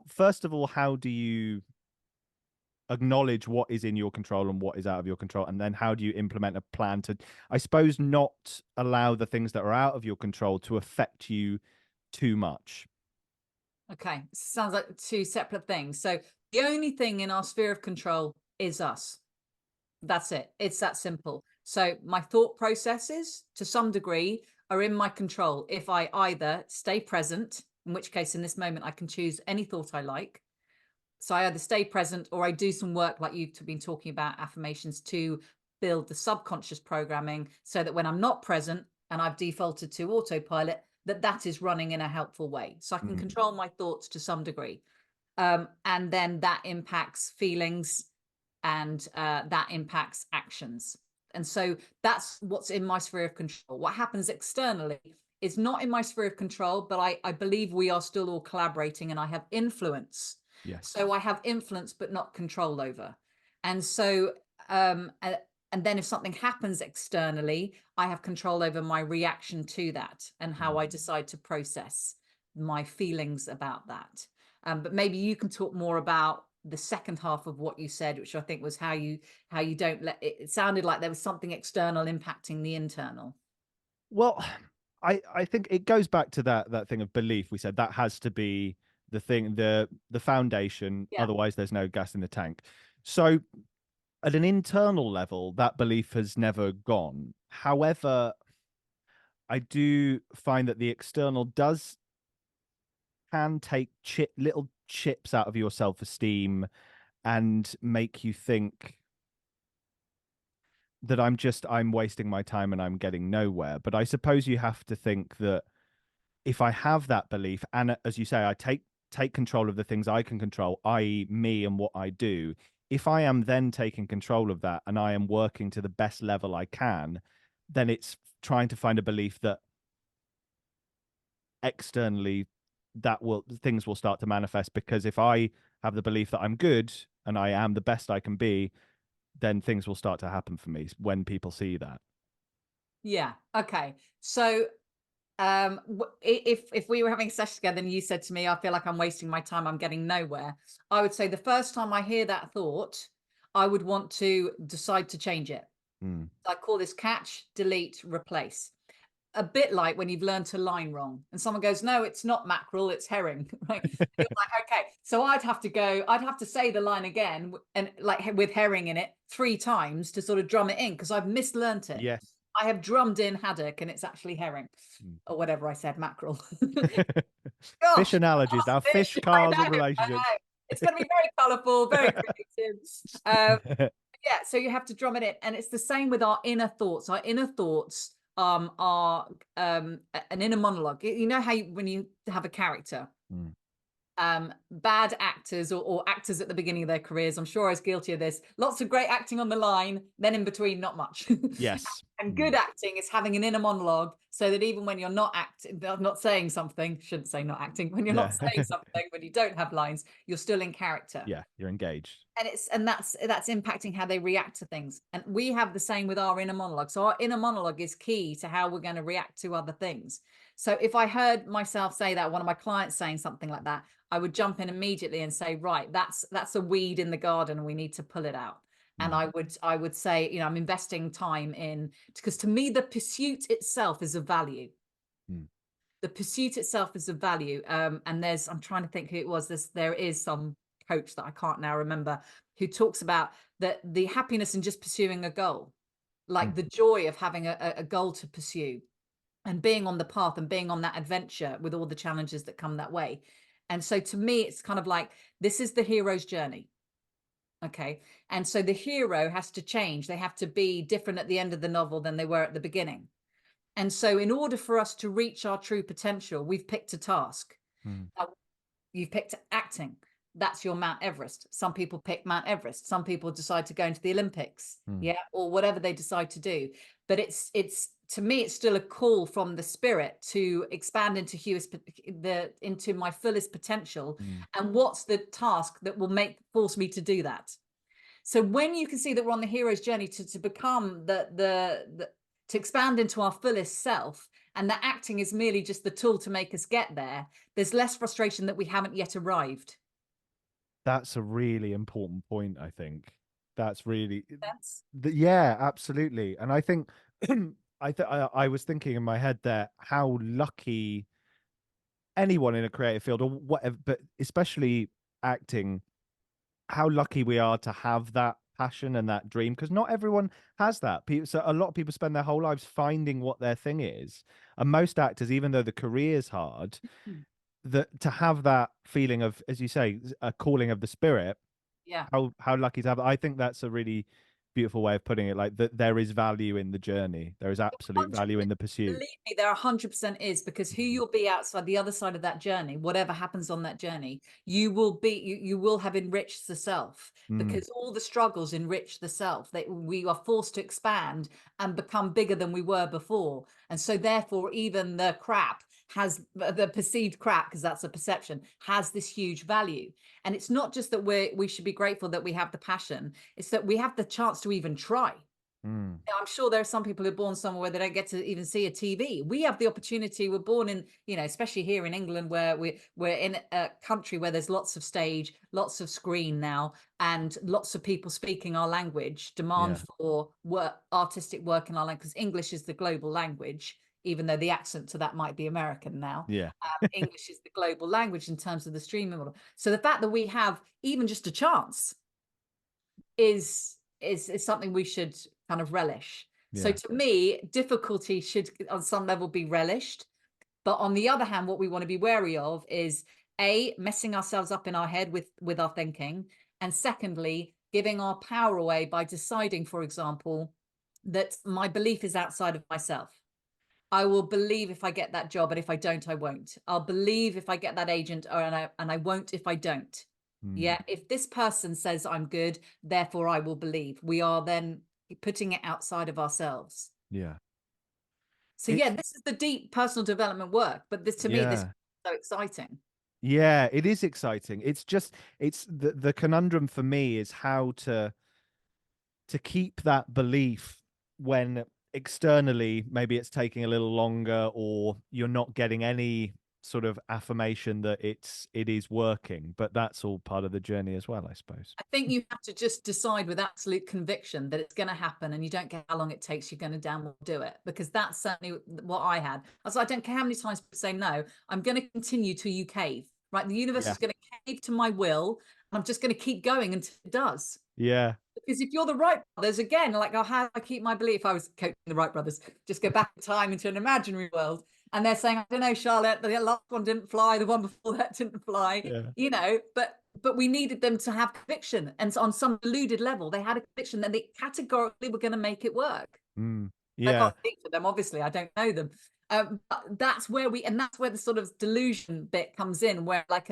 first of all, how do you acknowledge what is in your control and what is out of your control, and then how do you implement a plan to, I suppose, not allow the things that are out of your control to affect you too much. Okay, sounds like two separate things. So the only thing in our sphere of control is us. That's it. It's that simple. So my thought processes, to some degree, are in my control if I either stay present, in which case in this moment I can choose any thought I like. So I either stay present, or I do some work like you've been talking about, affirmations, to build the subconscious programming, so that when I'm not present and I've defaulted to autopilot, that is running in a helpful way. So I can Mm, control my thoughts to some degree. And then that impacts feelings, and that impacts actions. And so that's what's in my sphere of control. What happens externally is not in my sphere of control, but I believe we are still all collaborating, and I have influence. yes. So I have influence, but not control over. And so, and then if something happens externally, I have control over my reaction to that, and how I Mm. decide to process my feelings about that. But maybe you can talk more about the second half of what you said, which I think was how you don't let it. It sounded like there was something external impacting the internal. Well, I think it goes back to that thing of belief. We said that has to be the thing, the foundation. Yeah. Otherwise, there's no gas in the tank. So, at an internal level, that belief has never gone. However, I do find that the external can take little chips out of your self-esteem and make you think that I'm wasting my time and I'm getting nowhere. But I suppose you have to think that if I have that belief, and as you say, I take control of the things I can control, i.e., me and what I do. If I am then taking control of that and I am working to the best level I can, then it's trying to find a belief that externally things will start to manifest, because if I have the belief that I'm good and I am the best I can be, then things will start to happen for me when people see that. Yeah. Okay. So if we were having a session together and you said to me, I feel like I'm wasting my time, I'm getting nowhere, I would say the first time I hear that thought, I would want to decide to change it. Mm. I call this catch, delete, replace. A bit like when you've learned a line wrong and someone goes, no, it's not mackerel, it's herring. Right? You're like, okay. So I'd have to say the line again, and like with herring in it 3 times to sort of drum it in, because I've mislearned it. Yes. I have drummed in haddock and it's actually herring, Mm. or whatever I said, mackerel. Fish Gosh, analogies now, fish, cars, and I relationships. know. It's going to be very colourful, very creative. Yeah, so you have to drum it in, and it's the same with our inner thoughts. Our inner thoughts are an inner monologue. You know how when you have a character, Mm. bad actors or actors at the beginning of their careers, I'm sure I was guilty of this, lots of great acting on the line, then in between not much. Yes. And Mm. good acting is having an inner monologue, so that even when you're not acting, not saying something, shouldn't say not acting, when you're not Yeah. saying something, when you don't have lines, you're still in character. Yeah, you're engaged. And that's impacting how they react to things. And we have the same with our inner monologue. So our inner monologue is key to how we're going to react to other things. So if I heard myself say that, one of my clients saying something like that, I would jump in immediately and say, right, that's a weed in the garden and we need to pull it out. And Mm. I would say, you know, I'm investing time in, because to me the pursuit itself is of value. Mm. The pursuit itself is of value. And I'm trying to think who it was. There is some coach that I can't now remember, who talks about that the happiness in just pursuing a goal, like Mm. the joy of having a goal to pursue and being on the path and being on that adventure with all the challenges that come that way. And so to me, it's kind of like, this is the hero's journey. Okay. And so the hero has to change. They have to be different at the end of the novel than they were at the beginning. And so in order for us to reach our true potential, we've picked a task. Mm. Now, you've picked acting. That's your Mount Everest. Some people pick Mount Everest. Some people decide to go into the Olympics, Mm. yeah, or whatever they decide to do. But it's to me, it's still a call from the spirit to expand into my fullest potential. Mm. And what's the task that will force me to do that? So when you can see that we're on the hero's journey to become to expand into our fullest self, and that acting is merely just the tool to make us get there, there's less frustration that we haven't yet arrived. That's a really important point, I think. That's really, That's yeah, absolutely. And I think I was thinking in my head there how lucky anyone in a creative field or whatever, but especially acting, how lucky we are to have that passion and that dream, because not everyone has that. So a lot of people spend their whole lives finding what their thing is, and most actors, even though the career's hard, that to have that feeling of, as you say, a calling of the spirit, yeah. how lucky to have it. I think that's a really beautiful way of putting it, like that there is value in the journey, there is absolute 100, value in the pursuit. believe me, there 100% is, because who Mm. you'll be outside the other side of that journey, whatever happens on that journey, you will have enriched the self, Mm. because all the struggles enrich the self. That we are forced to expand and become bigger than we were before. And so therefore, even the crap has the perceived crap, because that's a perception, has this huge value. And it's not just that we should be grateful that we have the passion, it's that we have the chance to even try. Mm. I'm sure there are some people who are born somewhere where they don't get to even see a TV. We have the opportunity. We're born in, you know, especially here in England, where we're in a country where there's lots of stage, lots of screen now, and lots of people speaking our language. Demand Yeah. for artistic work in our language, because English is the global language, even though the accent to that might be American now. Yeah. English is the global language in terms of the streaming model. So the fact that we have even just a chance is something we should kind of relish. So to me, difficulty should on some level be relished. But on the other hand, what we want to be wary of is messing ourselves up in our head with our thinking. And secondly, giving our power away by deciding, for example, that my belief is outside of myself. I will believe if I get that job, and if I don't, I won't. I'll believe if I get that agent, and I won't if I don't. Yeah, if this person says I'm good, therefore I will believe. We are then putting it outside of ourselves. Yeah. So yeah, this is the deep personal development work, but this to me, this is so exciting. Yeah, it is exciting. It's just it's the conundrum for me is how to keep that belief when externally maybe it's taking a little longer, or you're not getting any sort of affirmation that it is working. But that's all part of the journey as well, I suppose. I think you have to just decide with absolute conviction that it's going to happen, and you don't care how long it takes, you're going to damn well do it. Because that's certainly what I had. I was like, I don't care how many times people say no, I'm going to continue till you cave. Right? The universe is going to cave to my will, and I'm just going to keep going until it does. Yeah. Because if you're the Wright brothers, again, like, oh, how do I keep my belief? I was coaching the Wright brothers, just go back in time into an imaginary world. And they're saying, I don't know, Charlotte, the last one didn't fly, the one before that didn't fly, you know, but we needed them to have conviction. And so on some deluded level, they had a conviction that they categorically were going to make it work. I can't speak for them, obviously, I don't know them. That's where that's where the sort of delusion bit comes in, where like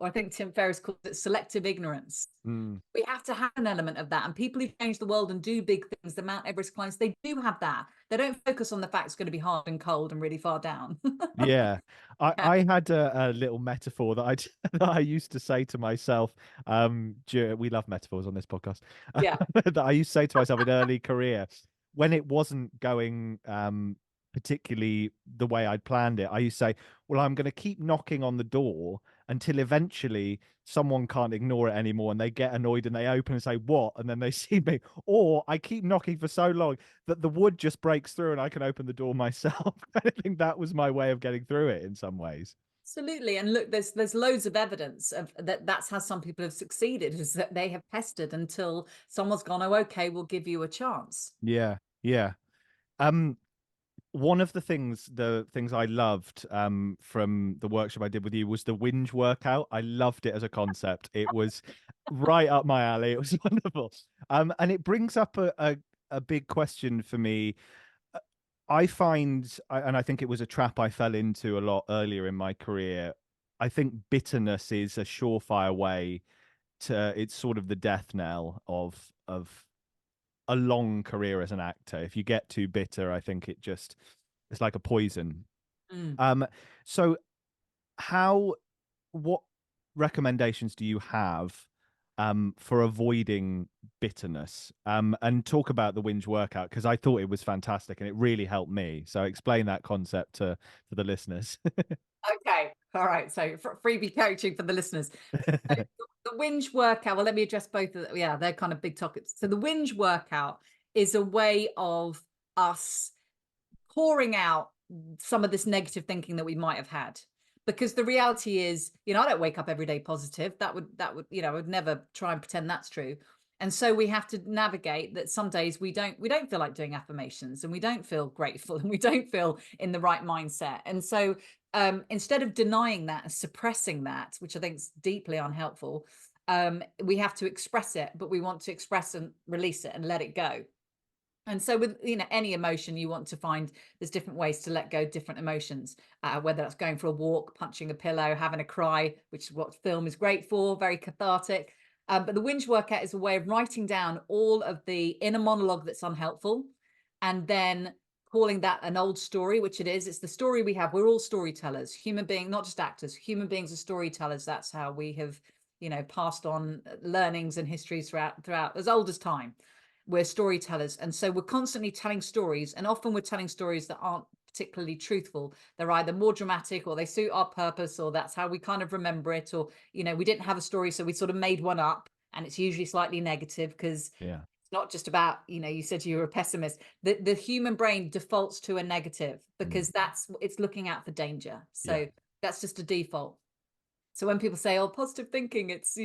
or I think Tim Ferriss calls it selective ignorance. We have to have an element of that. And people who change the world and do big things, the Mount Everest climbs, they do have that. They don't focus on the fact it's going to be hard and cold and really far down. Yeah. I had a little metaphor that that I used to say to myself. We love metaphors on this podcast. Yeah. That I used to say to myself in early career when it wasn't going particularly the way I'd planned it. I used to say, well, I'm going to keep knocking on the door until eventually someone can't ignore it anymore and they get annoyed and they open and say, what? And then they see me. Or I keep knocking for so long that the wood just breaks through and I can open the door myself. I think that was my way of getting through it in some ways. Absolutely. And look, there's loads of evidence of that's how some people have succeeded, is that they have tested until someone's gone, oh, okay, we'll give you a chance. Yeah. Yeah. One of the things I loved from the workshop I did with you was the whinge workout. I loved it as a concept. It was right up my alley. It was wonderful. And it brings up a big question for me. I find, and I think it was a trap I fell into a lot earlier in my career. I think bitterness is a surefire way to, it's sort of the death knell of a long career as an actor. If you get too bitter, I think it's like a poison. So what recommendations do you have for avoiding bitterness? And talk about the whinge workout, because I thought it was fantastic and it really helped me. So explain that concept to the listeners. Okay. All right. So freebie coaching for the listeners. So the whinge workout, well, let me address both of them. Yeah, they're kind of big topics. So the whinge workout is a way of us pouring out some of this negative thinking that we might have had. Because the reality is, I don't wake up every day positive. That would, I would never try and pretend that's true. And so we have to navigate that some days we don't feel like doing affirmations, and we don't feel grateful, and we don't feel in the right mindset. And so instead of denying that and suppressing that, which I think is deeply unhelpful, we have to express it, but we want to express and release it and let it go. And so with any emotion, you want to find there's different ways to let go different emotions, whether that's going for a walk, punching a pillow, having a cry, which is what film is great for, very cathartic. But the whinge workout is a way of writing down all of the inner monologue that's unhelpful, and then calling that an old story, which it is. It's the story we have. We're all storytellers, human beings, not just actors. Human beings are storytellers. That's how we have, passed on learnings and histories throughout as old as time. We're storytellers. And so we're constantly telling stories, and often we're telling stories that aren't particularly truthful. They're either more dramatic, or they suit our purpose, or that's how we kind of remember it, or we didn't have a story, so we sort of made one up, and it's usually slightly negative, because it's not just about, you said you were a pessimist. The human brain defaults to a negative, because it's looking out for danger. So that's just a default. So when people say, oh, positive thinking, it's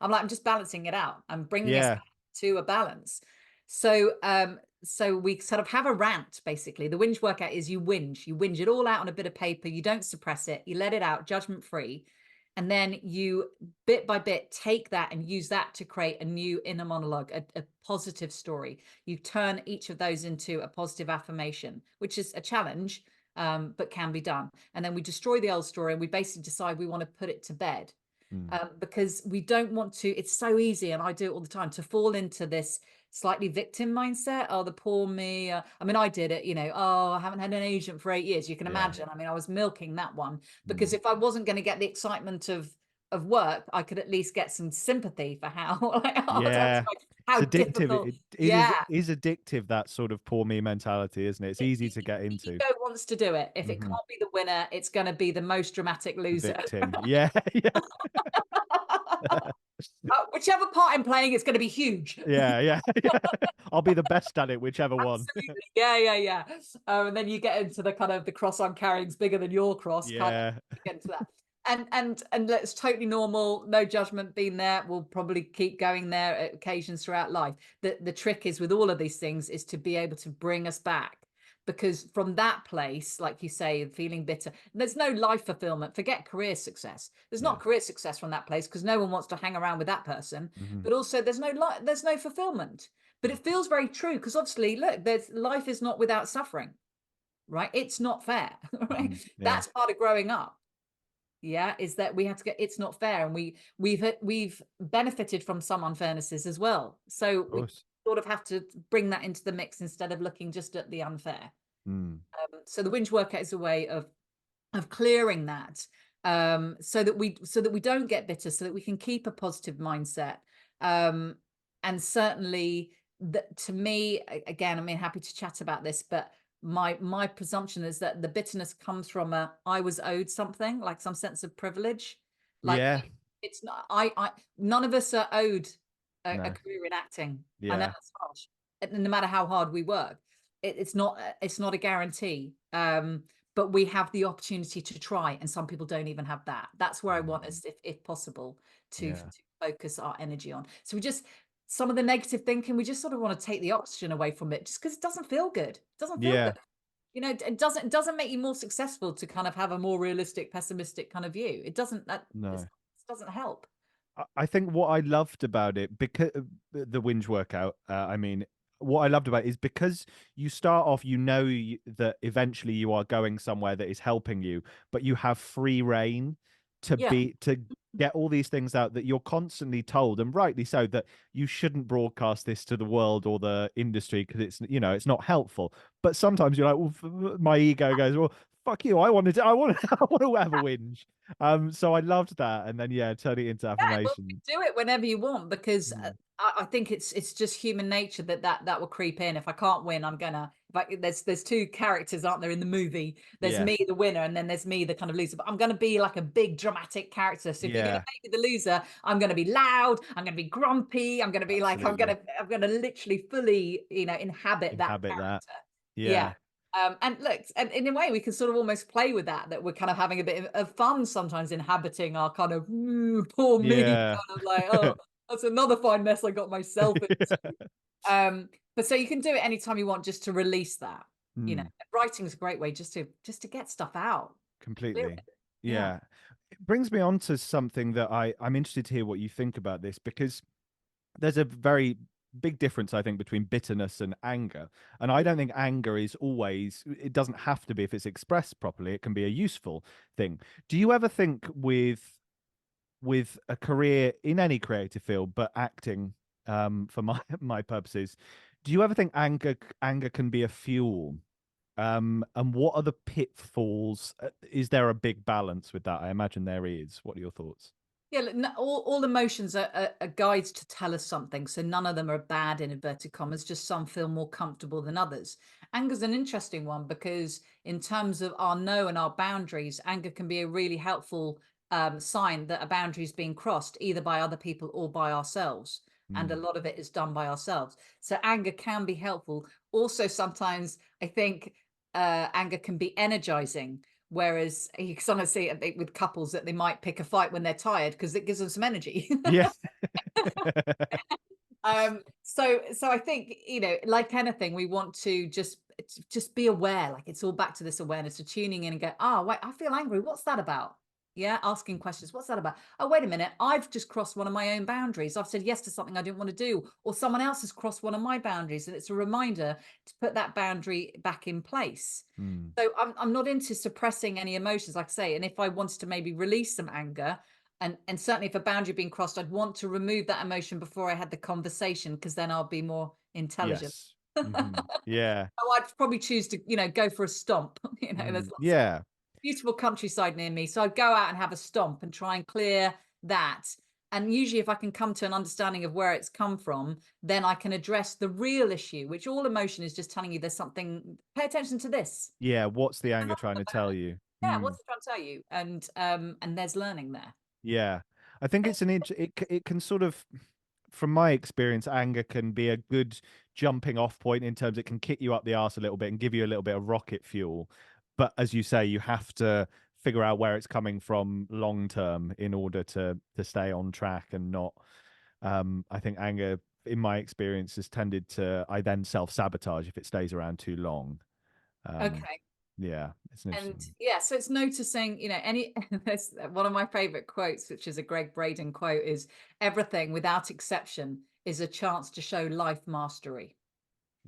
I'm like, I'm just balancing it out. I'm bringing us to a balance. So we sort of have a rant, basically. The whinge workout is you whinge it all out on a bit of paper. You don't suppress it. You let it out judgment free. And then you bit by bit take that and use that to create a new inner monologue, a positive story. You turn each of those into a positive affirmation, which is a challenge, but can be done. And then we destroy the old story and we basically decide we want to put it to bed. Because we don't want to, it's so easy, and I do it all the time, to fall into this slightly victim mindset. Oh, the poor me. I mean, I did it, oh, I haven't had an agent for 8 years. You can imagine. I mean, I was milking that one because if I wasn't going to get the excitement of work, I could at least get some sympathy for how hard Yeah. how It's addictive. difficult. It is addictive, that sort of poor me mentality, isn't it? It's easy to get The into. ego wants to do it. If it can't be the winner, it's going to be the most dramatic The loser. victim. Yeah. Yeah. Whichever part I'm playing, it's going to be huge. Yeah. I'll be the best at it, whichever one. Absolutely. Yeah. And then you get into the kind of the cross I'm carrying's bigger than your cross. Kind Yeah. of get into that. And that's totally normal. No judgment being there. We'll probably keep going there at occasions throughout life. The trick is with all of these things is to be able to bring us back. Because from that place, like you say, feeling bitter, there's no life fulfillment. Forget career success. There's not career success from that place because no one wants to hang around with that person. But also, there's no fulfillment. But it feels very true because obviously, look, life is not without suffering, right? It's not fair, right? That's part of growing up. Yeah, is that we have to get, it's not fair, and we've benefited from some unfairnesses as well. So we sort of have to bring that into the mix instead of looking just at the unfair. So the whinge workout is a way of clearing that, so that we don't get bitter, so that we can keep a positive mindset. And certainly, to me, again, I mean, happy to chat about this, but my presumption is that the bitterness comes from I was owed something, like some sense of privilege. Like it's not, I none of us are owed a career in acting. I know that's harsh. No matter how hard we work, it's not a guarantee. But we have the opportunity to try, and some people don't even have that. That's where I want us, if possible, to focus our energy on. So some of the negative thinking, we just sort of want to take the oxygen away from it, just because it doesn't feel good. It doesn't feel good. It doesn't make you more successful to kind of have a more realistic, pessimistic kind of view. It doesn't. It doesn't help. I think what I loved about it, because the whinge workout, I mean, what I loved about it is because you start off, that eventually you are going somewhere that is helping you, but you have free reign to get all these things out that you're constantly told, and rightly so, that you shouldn't broadcast this to the world or the industry because it's not helpful. But sometimes you're like, well, my ego goes, well, fuck you, I want to have a whinge. So I loved that, and then turn it into affirmation. Well, do it whenever you want, because I think it's just human nature that will creep in. If I can't win, I'm gonna. There's two characters, aren't there, in the movie? There's me, the winner, and then there's me, the kind of loser. But I'm gonna be like a big dramatic character. So if you're gonna make me the loser, I'm gonna be loud. I'm gonna be grumpy. I'm gonna be like I'm gonna literally fully inhabit that character. Yeah. And look, and in a way, we can sort of almost play with that we're kind of having a bit of fun sometimes inhabiting our kind of poor me, kind of like, oh, that's another fine mess I got myself into. But so you can do it anytime you want, just to release that. Writing is a great way just to get stuff out completely. Yeah. It brings me on to something that I'm interested to hear what you think about this, because there's a very big difference, I think, between bitterness and anger. And I don't think anger is always, it doesn't have to be, if it's expressed properly, it can be a useful thing. Do you ever think with a career in any creative field, but acting, for my purposes, do you ever think anger can be a fuel? And what are the pitfalls? Is there a big balance with that? I imagine there is. What are your thoughts? Yeah, all emotions are guides to tell us something. So none of them are bad, in inverted commas, just some feel more comfortable than others. Anger's an interesting one because in terms of our no and our boundaries, anger can be a really helpful sign that a boundary is being crossed, either by other people or by ourselves. And a lot of it is done by ourselves. So anger can be helpful. Also, sometimes I think anger can be energizing. Whereas you sometimes see it with couples that they might pick a fight when they're tired because it gives them some energy. Yeah. So I think, like anything, we want to just be aware. Like, it's all back to this awareness of tuning in and go, oh wait, I feel angry, what's that about? Yeah, asking questions, what's that about? Oh, wait a minute, I've just crossed one of my own boundaries. I've said yes to something I didn't want to do, or someone else has crossed one of my boundaries, and it's a reminder to put that boundary back in place. Mm. So I'm not into suppressing any emotions, like I say. And if I wanted to maybe release some anger, and certainly if a boundary being crossed, I'd want to remove that emotion before I had the conversation, because then I'll be more intelligent. Yes. Yeah. Oh, I'd probably choose to, go for a stomp. There's lots of Yeah. beautiful countryside near me. So I'd go out and have a stomp and try and clear that. And usually, if I can come to an understanding of where it's come from, then I can address the real issue, which all emotion is just telling you there's something, pay attention to this. Yeah. What's the And anger that's trying to about tell it. you? Yeah, what's it trying to tell you? And there's learning there. Yeah. I think it's it can sort of, from my experience, anger can be a good jumping off point in terms it can kick you up the arse a little bit and give you a little bit of rocket fuel. But as you say, you have to figure out where it's coming from long term in order to stay on track and not. I think anger, in my experience, has tended to, I then self-sabotage if it stays around too long. Um, Okay. yeah, it's an And interesting. yeah, so it's noticing, any there's one of my favorite quotes, which is a Greg Braden quote, is everything without exception is a chance to show life mastery.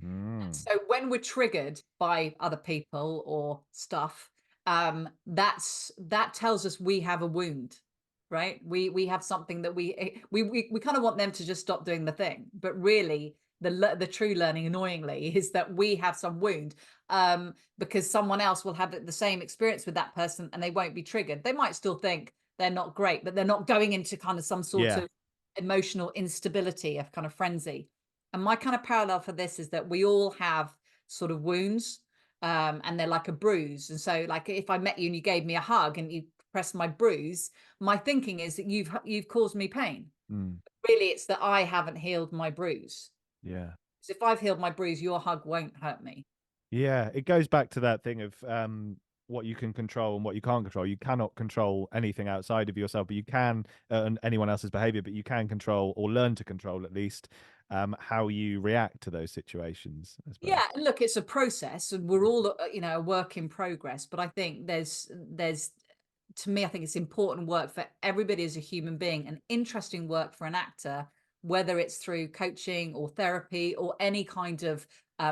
And Mm, so when we're triggered by other people or stuff, that tells us we have a wound, right? We have something that we kind of want them to just stop doing the thing, but really the true learning, annoyingly, is that we have some wound, because someone else will have the same experience with that person and they won't be triggered. They might still think they're not great, but they're not going into kind of some sort yeah, of emotional instability, of kind of frenzy. And my kind of parallel for this is that we all have sort of wounds, and they're like a bruise. And so, like, if I met you and you gave me a hug and you pressed my bruise, my thinking is that you've caused me pain. mm, Really, it's that I haven't healed my bruise. yeah. Because if I've healed my bruise, your hug won't hurt me. Yeah, it goes back to that thing of what you can control and what you can't control. You cannot control anything outside of yourself, but you can, and anyone else's behavior, but you can control, or learn to control at least, how you react to those situations, I suppose. Yeah, and look, it's a process, and we're all, a work in progress. But I think there's to me, I think it's important work for everybody as a human being, and interesting work for an actor, whether it's through coaching or therapy or any kind of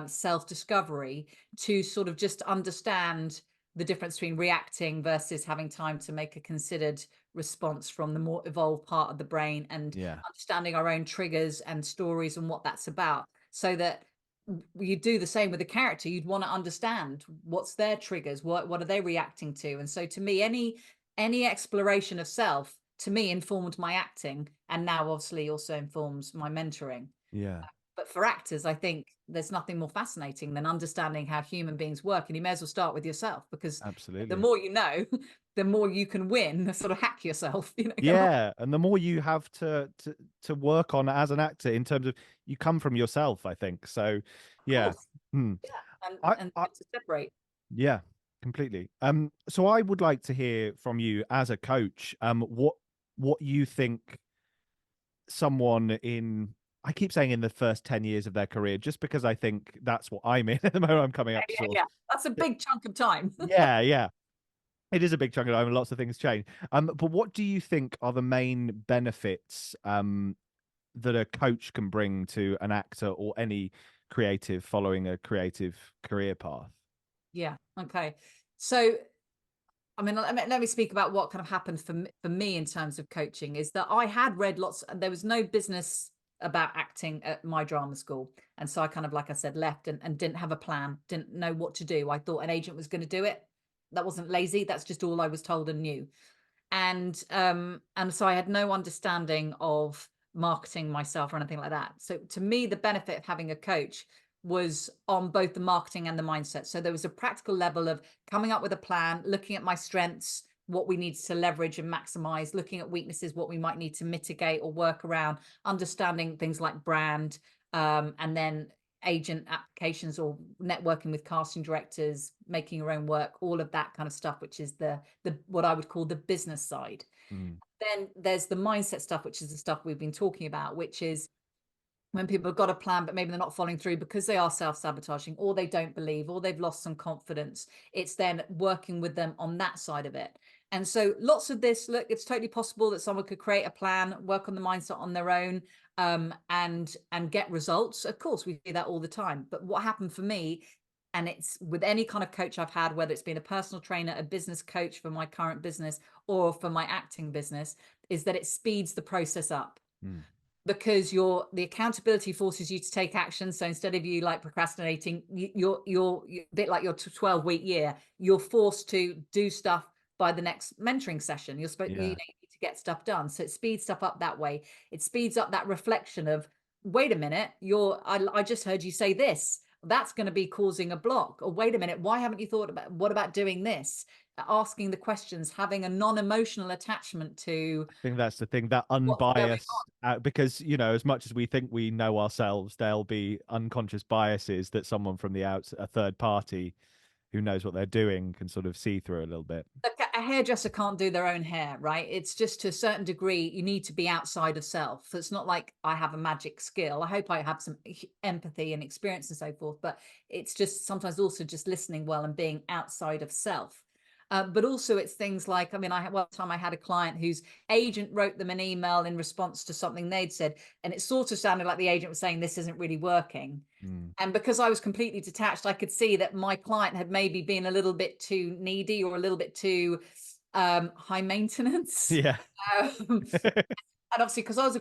self-discovery, to sort of just understand the difference between reacting versus having time to make a considered response from the more evolved part of the brain, and Yeah, understanding our own triggers and stories and what that's about, so that you do the same with a character. You'd want to understand what's their triggers, what are they reacting to. And so, to me, any exploration of self, to me, informed my acting, and now obviously also informs my mentoring. yeah, But for actors, I think there's nothing more fascinating than understanding how human beings work, and you may as well start with yourself, because the absolutely. more you know, the more you can win, sort of hack yourself, get on. Yeah, and the more you have to work on as an actor in terms of you come from yourself, I think. So, Of yeah. course. Hmm. Yeah, I, and I to separate. Yeah, completely. So I would like to hear from you as a coach, what you think someone in, I keep saying in the first 10 years of their career, just because I think that's what I'm in at the moment. I'm coming Yeah, up to yeah, sort of, yeah. That's a big chunk of time. yeah, yeah. It is a big chunk of time and lots of things change. But what do you think are the main benefits that a coach can bring to an actor or any creative following a creative career path? Yeah. Okay. So, I mean, let me speak about what kind of happened for me in terms of coaching. Is that I had read lots, and there was no business about acting at my drama school. And so I kind of, like I said, left and didn't have a plan, didn't know what to do. I thought an agent was going to do it. That wasn't lazy. That's just all I was told and knew. And so I had no understanding of marketing myself or anything like that. So to me, the benefit of having a coach was on both the marketing and the mindset. So there was a practical level of coming up with a plan, looking at my strengths, what we need to leverage and maximize, looking at weaknesses, what we might need to mitigate or work around, understanding things like brand, and then agent applications or networking with casting directors, making your own work, all of that kind of stuff, which is the what I would call the business side. Mm, Then there's the mindset stuff, which is the stuff we've been talking about, which is when people have got a plan, but maybe they're not following through because they are self-sabotaging, or they don't believe, or they've lost some confidence. It's then working with them on that side of it. And so lots of this, look, it's totally possible that someone could create a plan, work on the mindset on their own, and get results. Of course, we do that all the time. But what happened for me, and it's with any kind of coach I've had, whether it's been a personal trainer, a business coach for my current business, or for my acting business, is that it speeds the process up. Mm. Because the accountability forces you to take action. So instead of you like procrastinating, you're a bit like your 12-week year, you're forced to do stuff by the next mentoring session. You're supposed, you need to get stuff done. So it speeds stuff up that way. It speeds up that reflection of, wait a minute, I just heard you say this. That's going to be causing a block. Or wait a minute, why haven't you thought about, what about doing this? Asking the questions, having a non-emotional attachment to, I think that's the thing, that unbiased, because, you know, as much as we think we know ourselves, there'll be unconscious biases that someone from the a third party who knows what they're doing can sort of see through a little bit. A hairdresser can't do their own hair, right? It's just to a certain degree, you need to be outside of self. So it's not like I have a magic skill. I hope I have some empathy and experience and so forth, but it's just sometimes also just listening well and being outside of self. But also it's things like, I mean, one time I had a client whose agent wrote them an email in response to something they'd said, and it sort of sounded like the agent was saying, this isn't really working. And because I was completely detached, I could see that my client had maybe been a little bit too needy or a little bit too high maintenance. Yeah. And obviously, because I was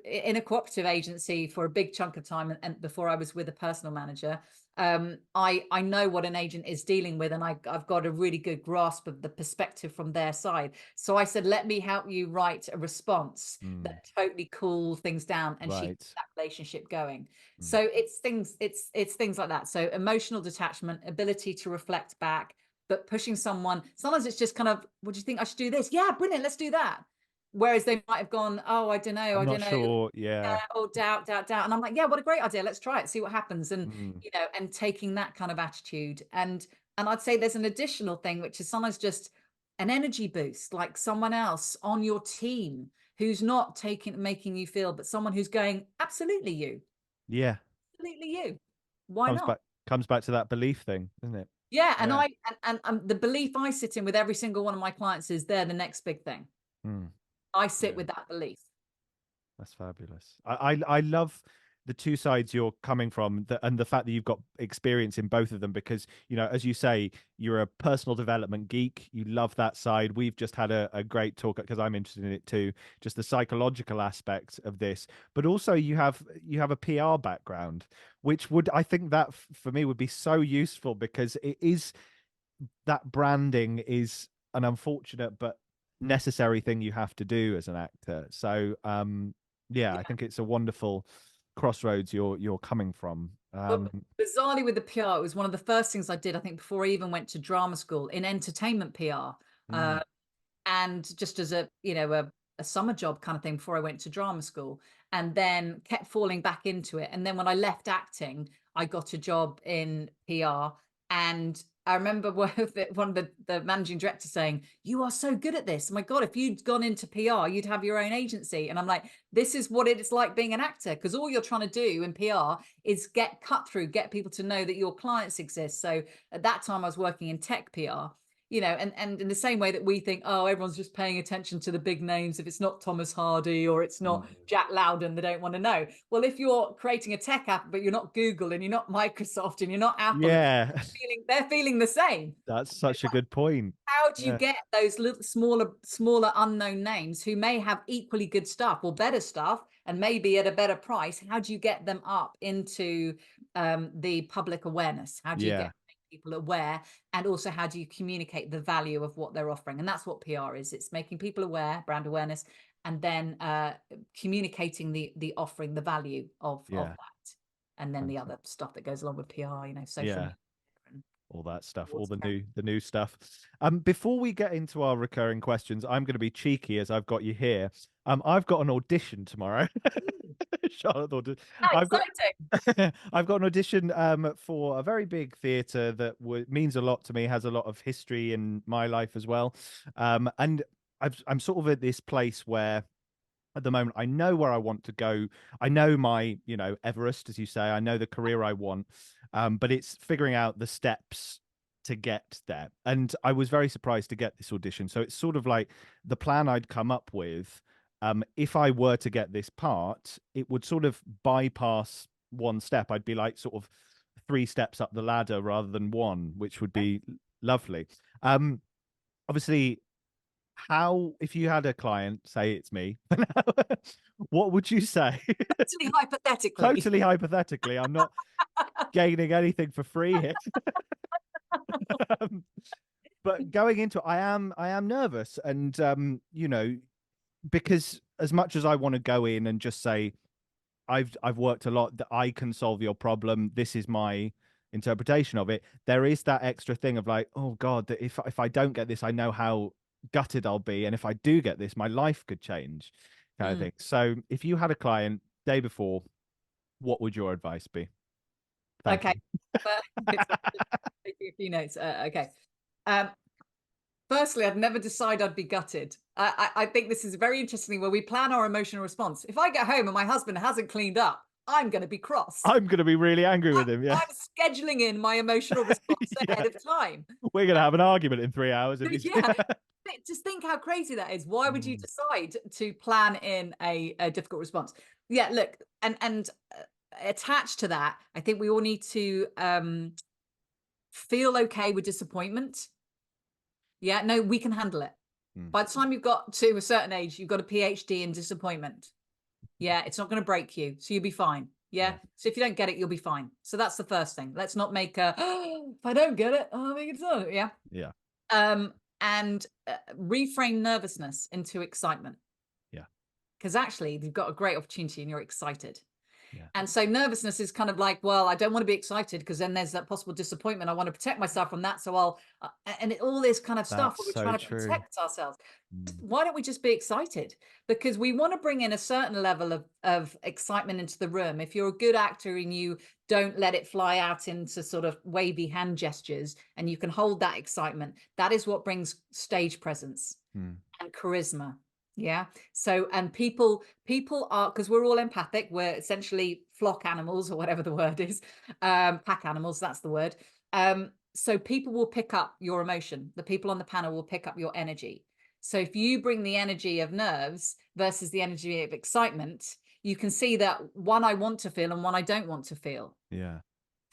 in a cooperative agency for a big chunk of time, and before I was with a personal manager, I know what an agent is dealing with, and I've got a really good grasp of the perspective from their side. So I said, let me help you write a response that totally cool things down, and she keeps that relationship going. So it's things like that. So emotional detachment, ability to reflect back, but pushing someone. Sometimes it's just kind of, what do you think I should do this? Yeah, brilliant, let's do that. Whereas they might have gone, oh, I don't know, I'm not sure. Yeah. oh, doubt. And I'm like, yeah, what a great idea. Let's try it, see what happens. And, you know, and taking that kind of attitude. And I'd say there's an additional thing, which is sometimes just an energy boost, like someone else on your team who's not making you feel, but someone who's going, absolutely you. Yeah. Absolutely you. Why not? Comes back to that belief thing, isn't it? Yeah. And the belief I sit in with every single one of my clients is they're the next big thing. I sit with that belief. That's fabulous. I love the two sides you're coming from, and the fact that you've got experience in both of them, because, you know, as you say, you're a personal development geek. You love that side. We've just had a great talk, because I'm interested in it too, just the psychological aspect of this. But also you have a PR background, which would, I think that for me would be so useful, because it is, that branding is an unfortunate but necessary thing you have to do as an actor. So yeah, I think it's a wonderful crossroads you're coming from. But bizarrely with the PR, it was one of the first things I did, I think, before I even went to drama school, in entertainment PR. And just as a, you know, a summer job kind of thing before I went to drama school, and then kept falling back into it. And then when I left acting, I got a job in PR. And I remember one of the managing director saying, you are so good at this. Oh my God, if you'd gone into PR, you'd have your own agency. And I'm like, this is what it's like being an actor, because all you're trying to do in PR is get cut through, get people to know that your clients exist. So at that time I was working in tech PR, you know, and in the same way that we think, oh, everyone's just paying attention to the big names. If it's not Thomas Hardy or it's not Jack Loudon, they don't want to know. Well, if you're creating a tech app, but you're not Google and you're not Microsoft and you're not Apple, yeah, they're feeling the same. that's such a good point. How do you get those little smaller unknown names who may have equally good stuff or better stuff and maybe at a better price? How do you get them up into the public awareness? How do you get people aware, and also how do you communicate the value of what they're offering? And that's what PR is. It's making people aware, brand awareness, and then communicating the offering, the value of that, and then the other stuff that goes along with PR, you know, social media, all that stuff, all the new stuff. Before we get into our recurring questions, I'm going to be cheeky, as I've got you here. I've got an audition tomorrow. Charlotte Thornton. I've got an audition for a very big theatre that means a lot to me, has a lot of history in my life as well. And I'm sort of at this place where at the moment. I know where I want to go. I know my, Everest, as you say. I know the career I want, but it's figuring out the steps to get there. And I was very surprised to get this audition. So it's sort of like the plan I'd come up with. If I were to get this part, it would sort of bypass one step. I'd be like sort of 3 steps up the ladder rather than one, which would be lovely. Obviously, if you had a client, say it's me, what would you say? Totally hypothetically. Totally hypothetically, I'm not gaining anything for free here. But going into it, I am nervous, and because as much as I want to go in and just say I've worked a lot, that I can solve your problem, this is my interpretation of it, there is that extra thing of like, oh God, that if I don't get this, I know how gutted I'll be, and if I do get this, my life could change, kind of thing. So if you had a client day before, what would your advice be? Thank Okay. you. Taking a few notes. Okay. Firstly, I'd never decide I'd be gutted. I think this is very interesting where we plan our emotional response. If I get home and my husband hasn't cleaned up, I'm going to be cross. I'm going to be really angry with him. Yeah. I'm scheduling in my emotional response ahead of time. We're going to have an argument in 3 hours. If Yeah. Just think how crazy that is. Why would you decide to plan in a difficult response? Yeah, look, and attached to that, I think we all need to feel okay with disappointment. Yeah, no, we can handle it. By the time you've got to a certain age, you've got a PhD in disappointment. Yeah, it's not going to break you, so you'll be fine. Yeah. So if you don't get it, you'll be fine. So that's the first thing. Let's not make a, oh, if I don't get it, I'll make it so. Yeah. Yeah. And reframe nervousness into excitement. Yeah. Because actually, you've got a great opportunity and you're excited. Yeah. And so nervousness is kind of like, well, I don't want to be excited because then there's that possible disappointment. I want to protect myself from that. So all this kind of stuff where we're trying to protect ourselves. Why don't we just be excited? Because we want to bring in a certain level of excitement into the room. If you're a good actor and you don't let it fly out into sort of wavy hand gestures and you can hold that excitement, that is what brings stage presence and charisma. Yeah. So, and people are, because we're all empathic, we're essentially flock animals or whatever the word is, pack animals, that's the word. So people will pick up your emotion. The people on the panel will pick up your energy. So if you bring the energy of nerves versus the energy of excitement, you can see that one I want to feel and one I don't want to feel. Yeah.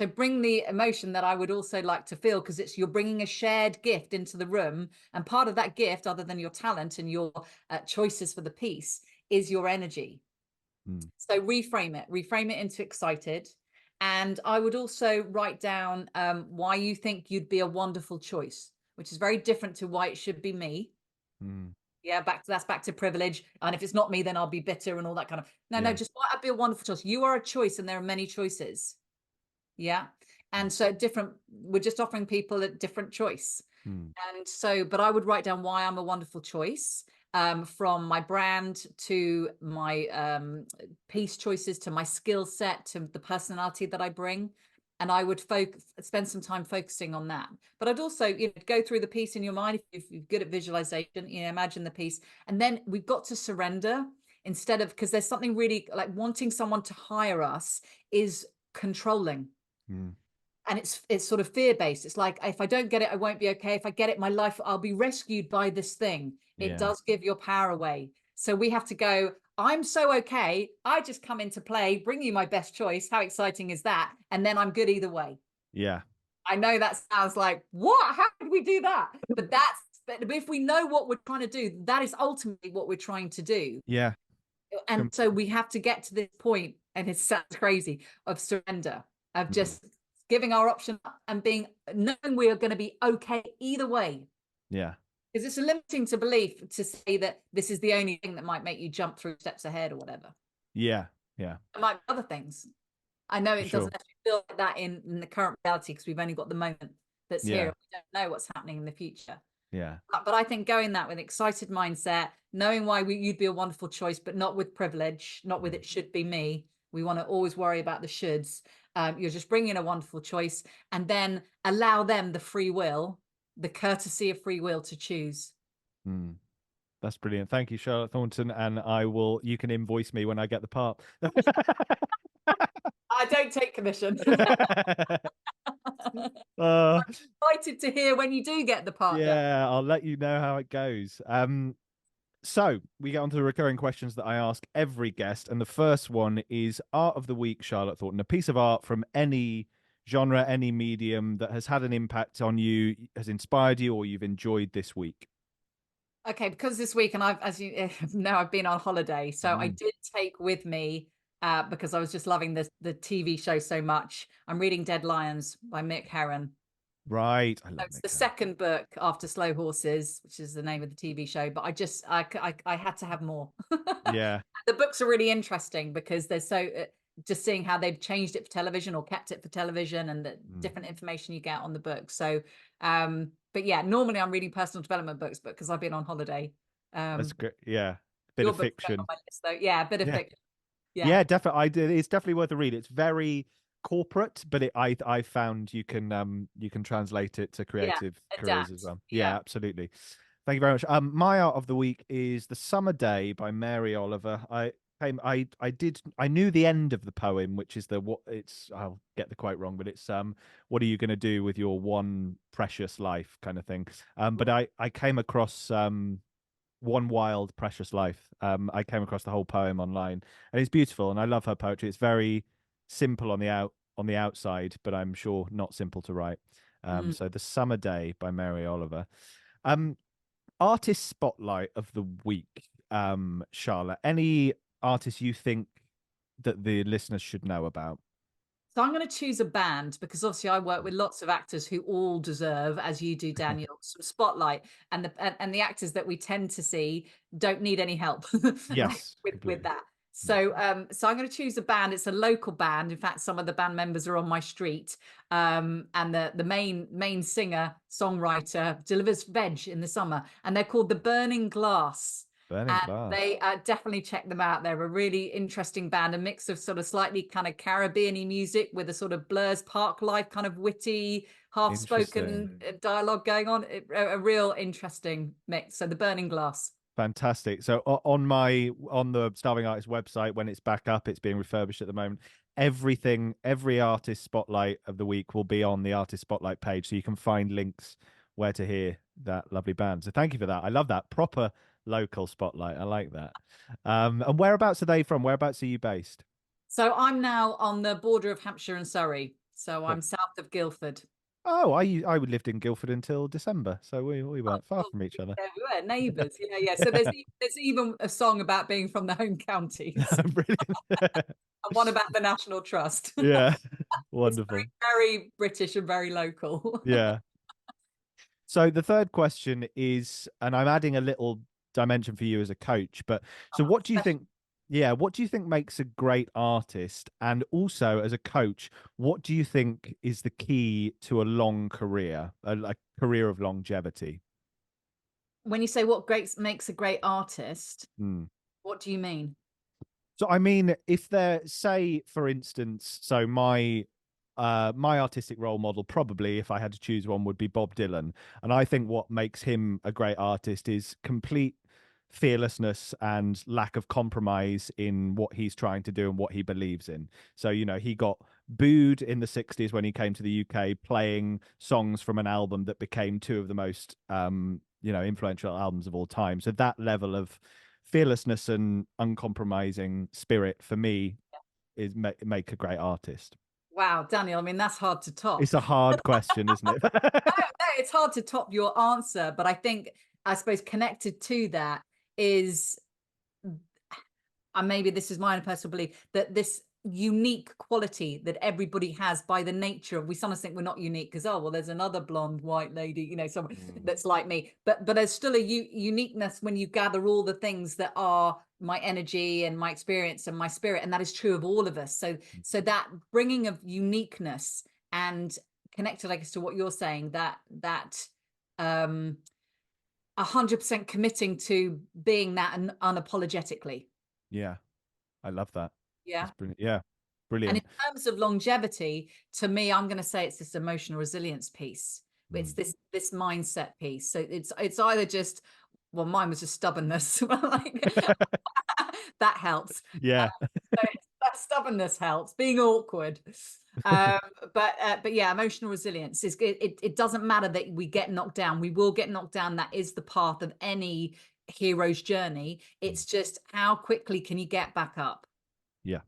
So bring the emotion that I would also like to feel, because you're bringing a shared gift into the room. And part of that gift, other than your talent and your choices for the piece, is your energy. So reframe it into excited. And I would also write down why you think you'd be a wonderful choice, which is very different to why it should be me. Yeah, that's back to privilege. And if it's not me, then I'll be bitter and all that kind of. No, just why I'd be a wonderful choice. You are a choice, and there are many choices. Yeah. And so we're just offering people a different choice. And so, but I would write down why I'm a wonderful choice, from my brand to my piece choices, to my skill set, to the personality that I bring. And I would spend some time focusing on that. But I'd also, go through the piece in your mind. If you're good at visualization, imagine the piece. And then we've got to surrender instead of, because there's something really like wanting someone to hire us is controlling. And it's sort of fear-based. It's like, if I don't get it, I won't be okay. If I get it, my life, I'll be rescued by this thing. It does give your power away. So we have to go, I'm so okay. I just come into play, bring you my best choice. How exciting is that? And then I'm good either way. Yeah. I know that sounds like, what? How did we do that? But if we know what we're trying to do, that is ultimately what we're trying to do. Yeah. And so we have to get to this point, and it sounds crazy, of surrender, of just giving our option up and knowing we are going to be okay either way. Yeah. Because it's a limiting to belief to say that this is the only thing that might make you jump 3 steps ahead or whatever. Yeah. Yeah. It might be other things. I know it doesn't actually feel like that in the current reality, because we've only got the moment that's here. We don't know what's happening in the future. Yeah. But I think going that with an excited mindset, knowing why you'd be a wonderful choice, but not with privilege, not with it should be me. We want to always worry about the shoulds. You're just bringing a wonderful choice, and then allow them the free will, the courtesy of free will to choose. That's brilliant. Thank you, Charlotte Thornton. And you can invoice me when I get the part. I don't take commission. uh, Excited to hear when you do get the part done. yeah, I'll let you know how it goes. So we get on to the recurring questions that I ask every guest. And the first one is Art of the Week, Charlotte Thornton, a piece of art from any genre, any medium that has had an impact on you, has inspired you, or you've enjoyed this week. Okay, because this week, and as you know, I've been on holiday, so I did take with me, because I was just loving the TV show so much. I'm reading Dead Lions by Mick Herron. Right. I So love it's Nick the Cave. second book after Slow Horses, which is the name of the TV show. But I had to have more. Yeah. The books are really interesting because they're so just seeing how they've changed it for television or kept it for television, and the different information you get on the book. So, but yeah, normally I'm reading personal development books, but because I've been on holiday, That's great. Yeah. Bit your of book's going on fiction. my list, though. Yeah, a bit of Yeah. fiction. Yeah, Yeah, definitely. I did. It's definitely worth a read. It's very corporate, but I found you can translate it to yeah, creative careers as adapt. well. Yeah, Yeah. absolutely. Thank you very much. My art of the week is The Summer Day by Mary Oliver. I knew the end of the poem, which is I'll get the quote wrong, but it's what are you going to do with your one precious life kind of thing. But I came across one wild precious life. I came across the whole poem online, and it's beautiful, and I love her poetry. It's very simple on the outside, but I'm sure not simple to write. Mm. So The Summer Day by Mary Oliver. um Artist spotlight of the week, Charlotte. Any artists you think that the listeners should know about? So I'm going to choose a band because obviously I work with lots of actors who all deserve, as you do, Daniel, some spotlight. And the actors that we tend to see don't need any help like Yes, with completely. that. So I'm going to choose a band. It's a local band. In fact, some of the band members are on my street. And the main singer songwriter delivers veg in the summer, and they're called the Burning Glass. Burning And Glass. they definitely check them out. They're a really interesting band, a mix of sort of slightly kind of Caribbean-y music with a sort of Blur's Park Life kind of witty, half-spoken Interesting. dialogue going on. A real interesting mix. So the Burning Glass. Fantastic. So on the Starving Artist website, when it's back up, it's being refurbished at the moment. Every artist spotlight of the week will be on the artist spotlight page, so you can find links where to hear that lovely band. So thank you for that. I love that proper local spotlight. I like that. And whereabouts are they from? Whereabouts are you based? So I'm now on the border of Hampshire and Surrey. So Cool. I'm south of Guildford. Oh, I lived in Guildford until December, so we weren't far Oh, from each other. there we were neighbours. Yeah, yeah. So there's even a song about being from the home counties, Brilliant. and one about the National Trust. Yeah, It's wonderful. very British and very local. Yeah. So the third question is, and I'm adding a little dimension for you as a coach, but so what do you Especially think? Yeah, what do you think makes a great artist? And also as a coach, what do you think is the key to a long career, a career of longevity? when you say what great makes a great artist, Hmm. what do you mean? So I mean, if there, say, for instance, so my artistic role model, probably if I had to choose one, would be Bob Dylan. And I think what makes him a great artist is complete fearlessness and lack of compromise in what he's trying to do and what he believes in. So, he got booed in the 60s when he came to the UK playing songs from an album that became two of the most influential albums of all time. So that level of fearlessness and uncompromising spirit for me is make a great artist. Wow, Daniel, I mean, that's hard to top. It's a hard question, isn't it? No, it's hard to top your answer, but I think, I suppose, connected to that is, and maybe this is my own personal belief, that this unique quality that everybody has by the nature of, we sometimes think we're not unique because, oh well, there's another blonde white lady, someone that's like me, but there's still a uniqueness when you gather all the things that are my energy and my experience and my spirit, and that is true of all of us. So that bringing of uniqueness and connected, I guess, to what you're saying, that 100% committing to being that and unapologetically. Yeah, I love that. Yeah. That's brilliant. Yeah, And in brilliant. terms of longevity, to me, I'm going to say it's this emotional resilience piece. It's Mm. this mindset piece. So it's either just well, mine was just stubbornness. Like, that helps. Yeah. So that stubbornness helps. Being awkward. Um, but yeah, emotional resilience is it doesn't matter that we get knocked down. We will get knocked down. That is the path of any hero's journey. It's just how quickly can you get back up? Yeah.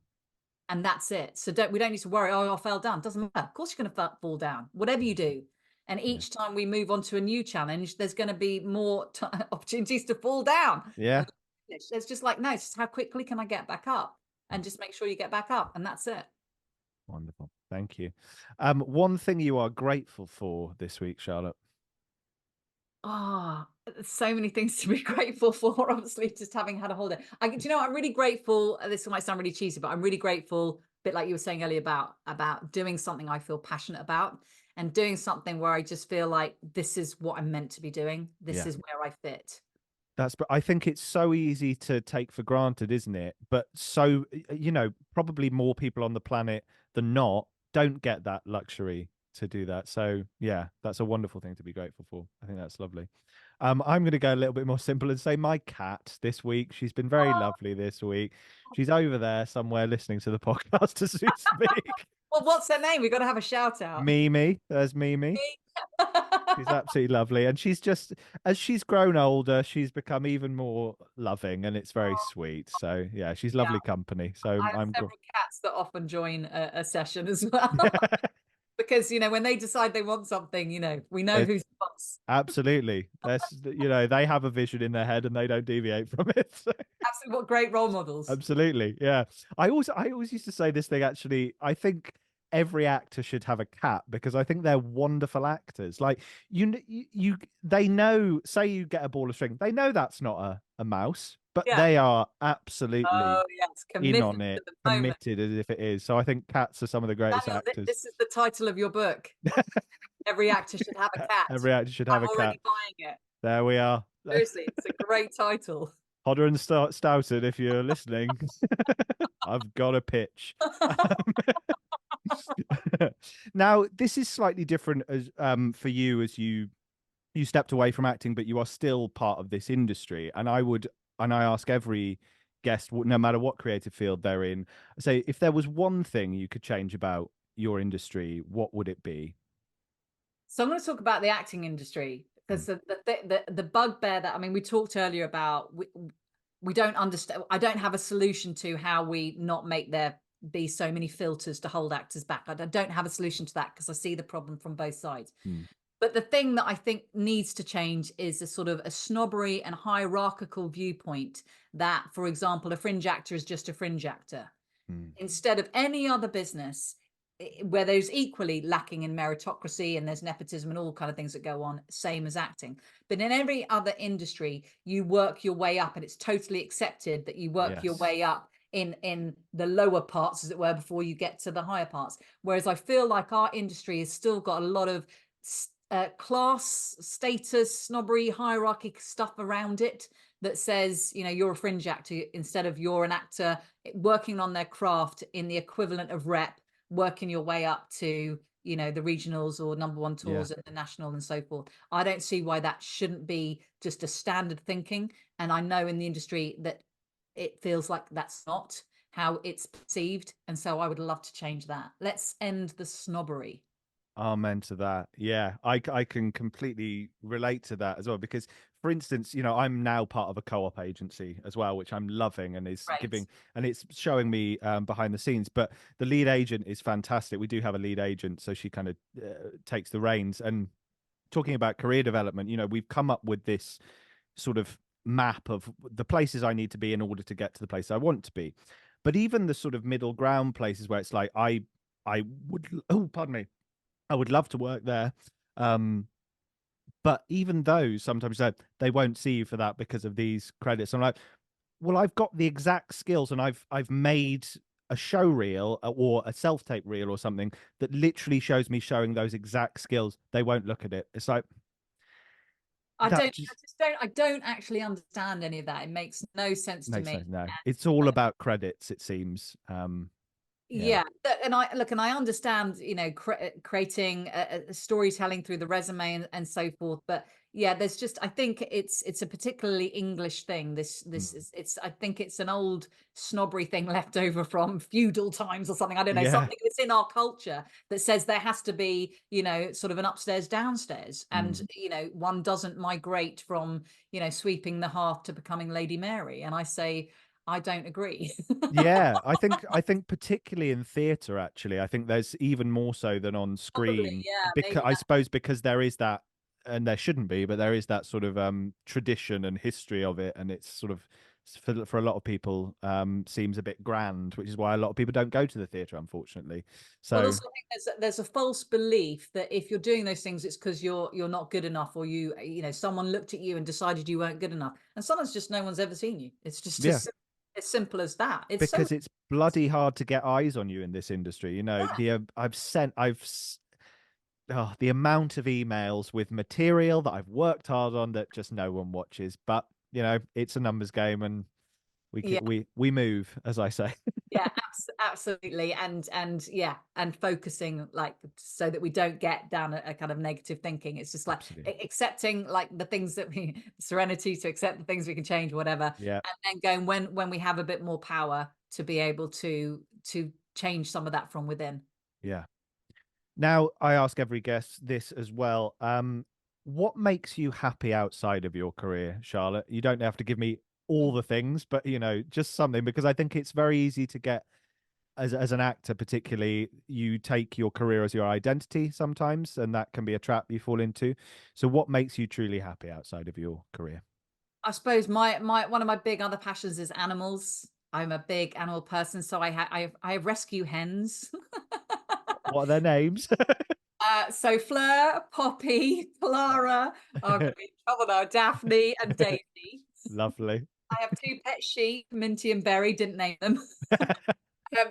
And that's it. So we don't need to worry, oh, I fell down. Doesn't matter. Of course you're going to fall down, whatever you do. And Yeah. each time we move on to a new challenge, there's going to be more opportunities to fall down. Yeah. It's just like, no, it's just how quickly can I get back up? And just make sure you get back up. And that's it. Wonderful. Thank you. One thing you are grateful for this week, Charlotte? Oh, so many things to be grateful for. Obviously, just having had a holiday. Do you know, I'm really grateful. This might sound really cheesy, but I'm really grateful, a bit like you were saying earlier, about doing something I feel passionate about, and doing something where I just feel like this is what I'm meant to be doing. This is where I fit. But I think it's so easy to take for granted, isn't it? But so, you know, probably more people on the planet than not don't get that luxury to do that. So yeah, that's a wonderful thing to be grateful for. I think that's lovely. I'm going to go a little bit more simple and say my cat this week. She's been very lovely this week. She's over there somewhere listening to the podcast as we speak. Well, what's her name? We've got to have a shout out. Mimi, there's Mimi. She's absolutely lovely, and she's just, as she's grown older, she's become even more loving, and it's very sweet. So yeah, she's lovely company. So I have I'm several cats that often join a session as well. Because, you know, when they decide they want something, you know, we know who's the boss. Absolutely. That's, you know, they have a vision in their head and they don't deviate from it. So. Absolutely, what great role models. Absolutely. Yeah. I always used to say this thing, actually. I think every actor should have a cat because I think they're wonderful actors. Like they know, say you get a ball of string, they know that's not a mouse, but they are absolutely in on it, committed as if it is. So I think cats are some of the greatest Daniel, actors. this is the title of your book. Every actor should have a cat. Every actor should have a cat. I'm already buying it. There we are. Seriously, it's a great title. Hodder and Stoughton, if you're listening, I've got a pitch. Now, this is slightly different as for you, as you stepped away from acting, but you are still part of this industry. And I ask every guest, no matter what creative field they're in, say, if there was one thing you could change about your industry, what would it be? So I'm going to talk about the acting industry, because the bugbear that, I mean, we talked earlier about, we don't understand. I don't have a solution to how we not make there be so many filters to hold actors back. I don't have a solution to that because I see the problem from both sides. But the thing that I think needs to change is a sort of a snobbery and hierarchical viewpoint that, for example, a fringe actor is just a fringe actor. Instead of any other business where there's equally lacking in meritocracy and there's nepotism and all kind of things that go on, same as acting. But in every other industry, you work your way up, and it's totally accepted that you work your way up in the lower parts, as it were, before you get to the higher parts. Whereas I feel like our industry has still got a lot of class, status, snobbery, hierarchy stuff around it that says, you know, you're a fringe actor instead of you're an actor working on their craft in the equivalent of rep, working your way up to, you know, the regionals or #1 tours and the national and so forth. I don't see why that shouldn't be just a standard thinking. And I know in the industry that it feels like that's not how it's perceived. And so I would love to change that. Let's end the snobbery. Amen to that. Yeah, I can completely relate to that as well, because, for instance, you know, I'm now part of a co-op agency as well, which I'm loving, and is giving, and it's showing me behind the scenes. But the lead agent is fantastic. We do have a lead agent, so she kind of takes the reins. And talking about career development, you know, we've come up with this sort of map of the places I need to be in order to get to the place I want to be. But even the sort of middle ground places where it's like I would, oh, pardon me, I would love to work there. But even those, sometimes they won't see you for that because of these credits. I'm like, well, I've got the exact skills, and I've made a show reel or a self-tape reel or something that literally shows me showing those exact skills. They won't look at it. It's like, I don't actually understand any of that. It makes no sense to me. No, it's all about credits, it seems. Yeah. Yeah, and I understand, creating storytelling through the resume and so forth, but yeah, there's just, I think it's a particularly English thing. This Mm. is, it's, I think it's an old snobbery thing left over from feudal times or something. I don't know, Yeah. something that's in our culture that says there has to be, sort of an upstairs, downstairs, and Mm. one doesn't migrate from, sweeping the hearth to becoming Lady Mary. And I say, I don't agree. Yeah, I think particularly in theatre, actually, I think there's even more so than on Probably, screen, yeah, because maybe I that. suppose because there is that, and there shouldn't be, but there is that sort of tradition and history of it, and it's sort of, for a lot of people, seems a bit grand, which is why a lot of people don't go to the theatre, unfortunately. Well, So also, I think there's a false belief that if you're doing those things, it's because you're not good enough, or someone looked at you and decided you weren't good enough. And sometimes just no one's ever seen you. It's just yeah, as simple as that. It's so because it's bloody hard to get eyes on you in this industry. yeah, The amount of emails with material that I've worked hard on that just no one watches. But it's a numbers game, and yeah, we move, as I say. yeah, absolutely. And yeah, and focusing, like, so that we don't get down a kind of negative thinking. It's just like Absolutely. accepting, like, the things that we serenity to accept the things we can change, whatever, Yeah, and then going when we have a bit more power to be able to change some of that from within. yeah. Now I ask every guest this as well. What makes you happy outside of your career, Charlotte? You don't have to give me all the things, but just something, because I think it's very easy to get, as an actor particularly, you take your career as your identity sometimes, and that can be a trap you fall into. So what makes you truly happy outside of your career? I suppose my one of my big other passions is animals. I'm a big animal person, so I rescue hens. What are their names? So Fleur, Poppy, Clara, oh, I'm gonna be in trouble now, Daphne and Daisy. Lovely. I have two pet sheep, Minty and Berry, didn't name them.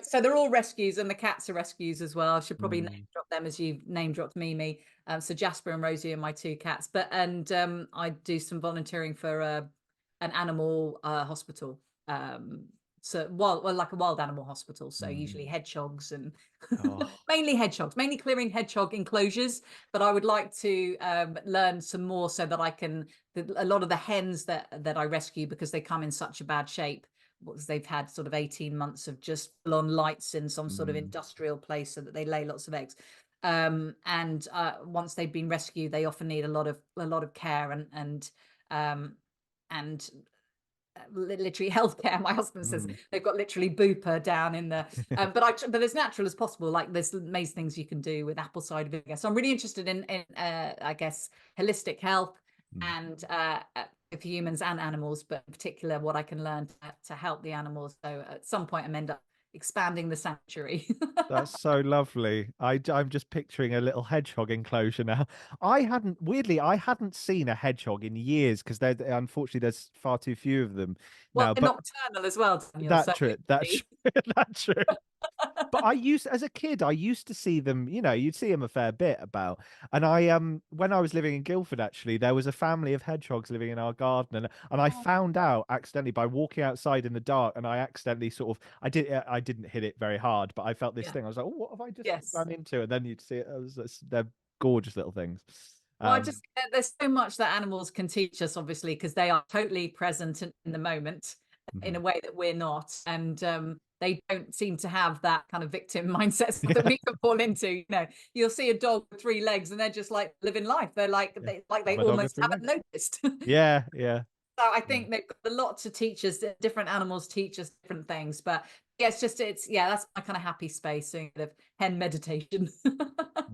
So they're all rescues, and the cats are rescues as well. I should probably name Mm, drop them as you name dropped Mimi. So Jasper and Rosie are my two cats. And I do some volunteering for an animal hospital. So like a wild animal hospital. So usually mm. hedgehogs and Oh. mainly hedgehogs, mainly clearing hedgehog enclosures. But I would like to learn some more so that I can. A lot of the hens that I rescue, because they come in such a bad shape, because they've had sort of 18 months of just full on lights in some sort of Mm, industrial place, so that they lay lots of eggs. And once they've been rescued, they often need a lot of care um, and literally healthcare. My husband says mm. they've got literally booper down in the but as natural as possible. Like, there's amazing things you can do with apple cider vinegar. So I'm really interested in I guess holistic health, Mm. and for humans and animals, but in particular what I can learn to help the animals. So at some point I'm end up expanding the sanctuary. That's so lovely. I'm just picturing a little hedgehog enclosure now. Weirdly, I hadn't seen a hedgehog in years, because unfortunately there's far too few of them Well, now. they're But nocturnal as well, Daniel. that So true, that's hopefully. that's true. But as a kid, I used to see them, you'd see them a fair bit about. And when I was living in Guildford, actually, there was a family of hedgehogs living in our garden, and I found out accidentally by walking outside in the dark, and I accidentally sort of, I didn't hit it very hard, but I felt this Yeah. thing. I was like, oh, what have I just Yes. run into? And then you'd see it. They're gorgeous little things. Well, I Um, just there's so much that animals can teach us, obviously, because they are totally present in the moment in mhm. a way that we're not, and they don't seem to have that kind of victim mindset that we can fall into. You'll see a dog with three legs, and they're just like living life. They're Yeah. like they I'm a dog with almost three haven't legs. noticed. Yeah, yeah. So I Yeah. think they've got a lot to teach us. Different animals teach us different things, but yeah, that's my kind of happy space, so kind of hen meditation.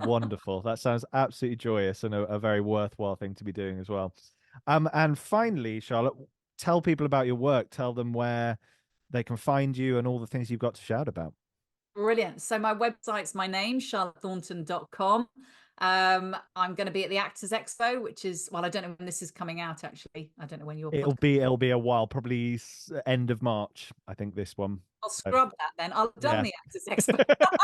Wonderful. That sounds absolutely joyous, and a very worthwhile thing to be doing as well. And finally, Charlotte, tell people about your work. Tell them where they can find you and all the things you've got to shout about. Brilliant. So my website's my name, charlottethornton.com. I'm going to be at the Actors Expo, which is, well, I don't know when this is coming out, actually. I don't know when your podcast. It'll be a while, probably end of March, I think, this one. I'll So, scrub that then. I'll have done yeah. the Actors Expo.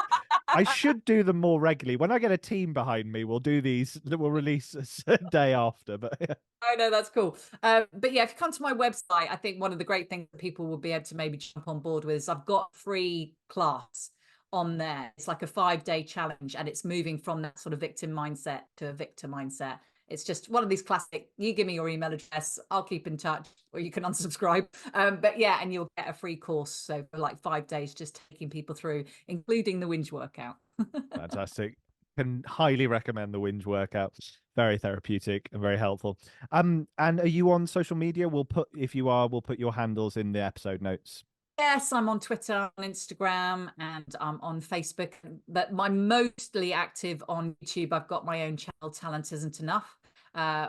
I should do them more regularly. When I get a team behind me, we'll do these. We'll release a day after. But yeah. Oh, no, that's cool. But yeah, if you come to my website, I think one of the great things that people will be able to maybe jump on board with is I've got a free class on there. It's like a 5-day challenge, and it's moving from that sort of victim mindset to a victor mindset. It's just one of these classic, you give me your email address, I'll keep in touch, or you can unsubscribe. But yeah, and you'll get a free course. So for like 5 days, just taking people through, including the whinge workout. Fantastic. Can highly recommend the whinge workout. Very therapeutic and very helpful. And are you on social media? If you are, we'll put your handles in the episode notes. Yes, I'm on Twitter, on Instagram, and I'm on Facebook. But I'm mostly active on YouTube. I've got my own channel, Talent Isn't Enough,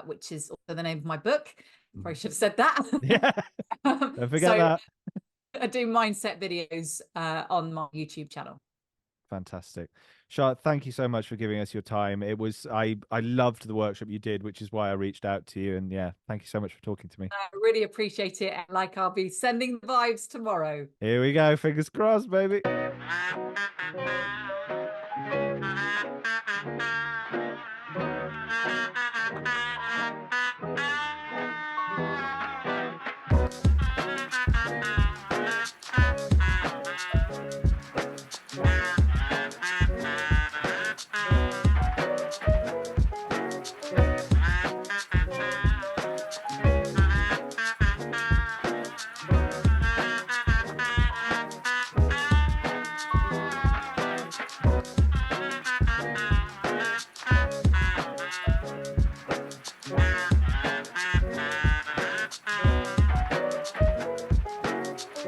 which is also the name of my book. Probably should have said that. Yeah, don't forget So that. I do mindset videos on my YouTube channel. Fantastic. Charlotte, thank you so much for giving us your time. I loved the workshop you did, which is why I reached out to you. And yeah, thank you so much for talking to me. I really appreciate it. Like, I'll be sending the vibes tomorrow. Here we go. Fingers crossed, baby.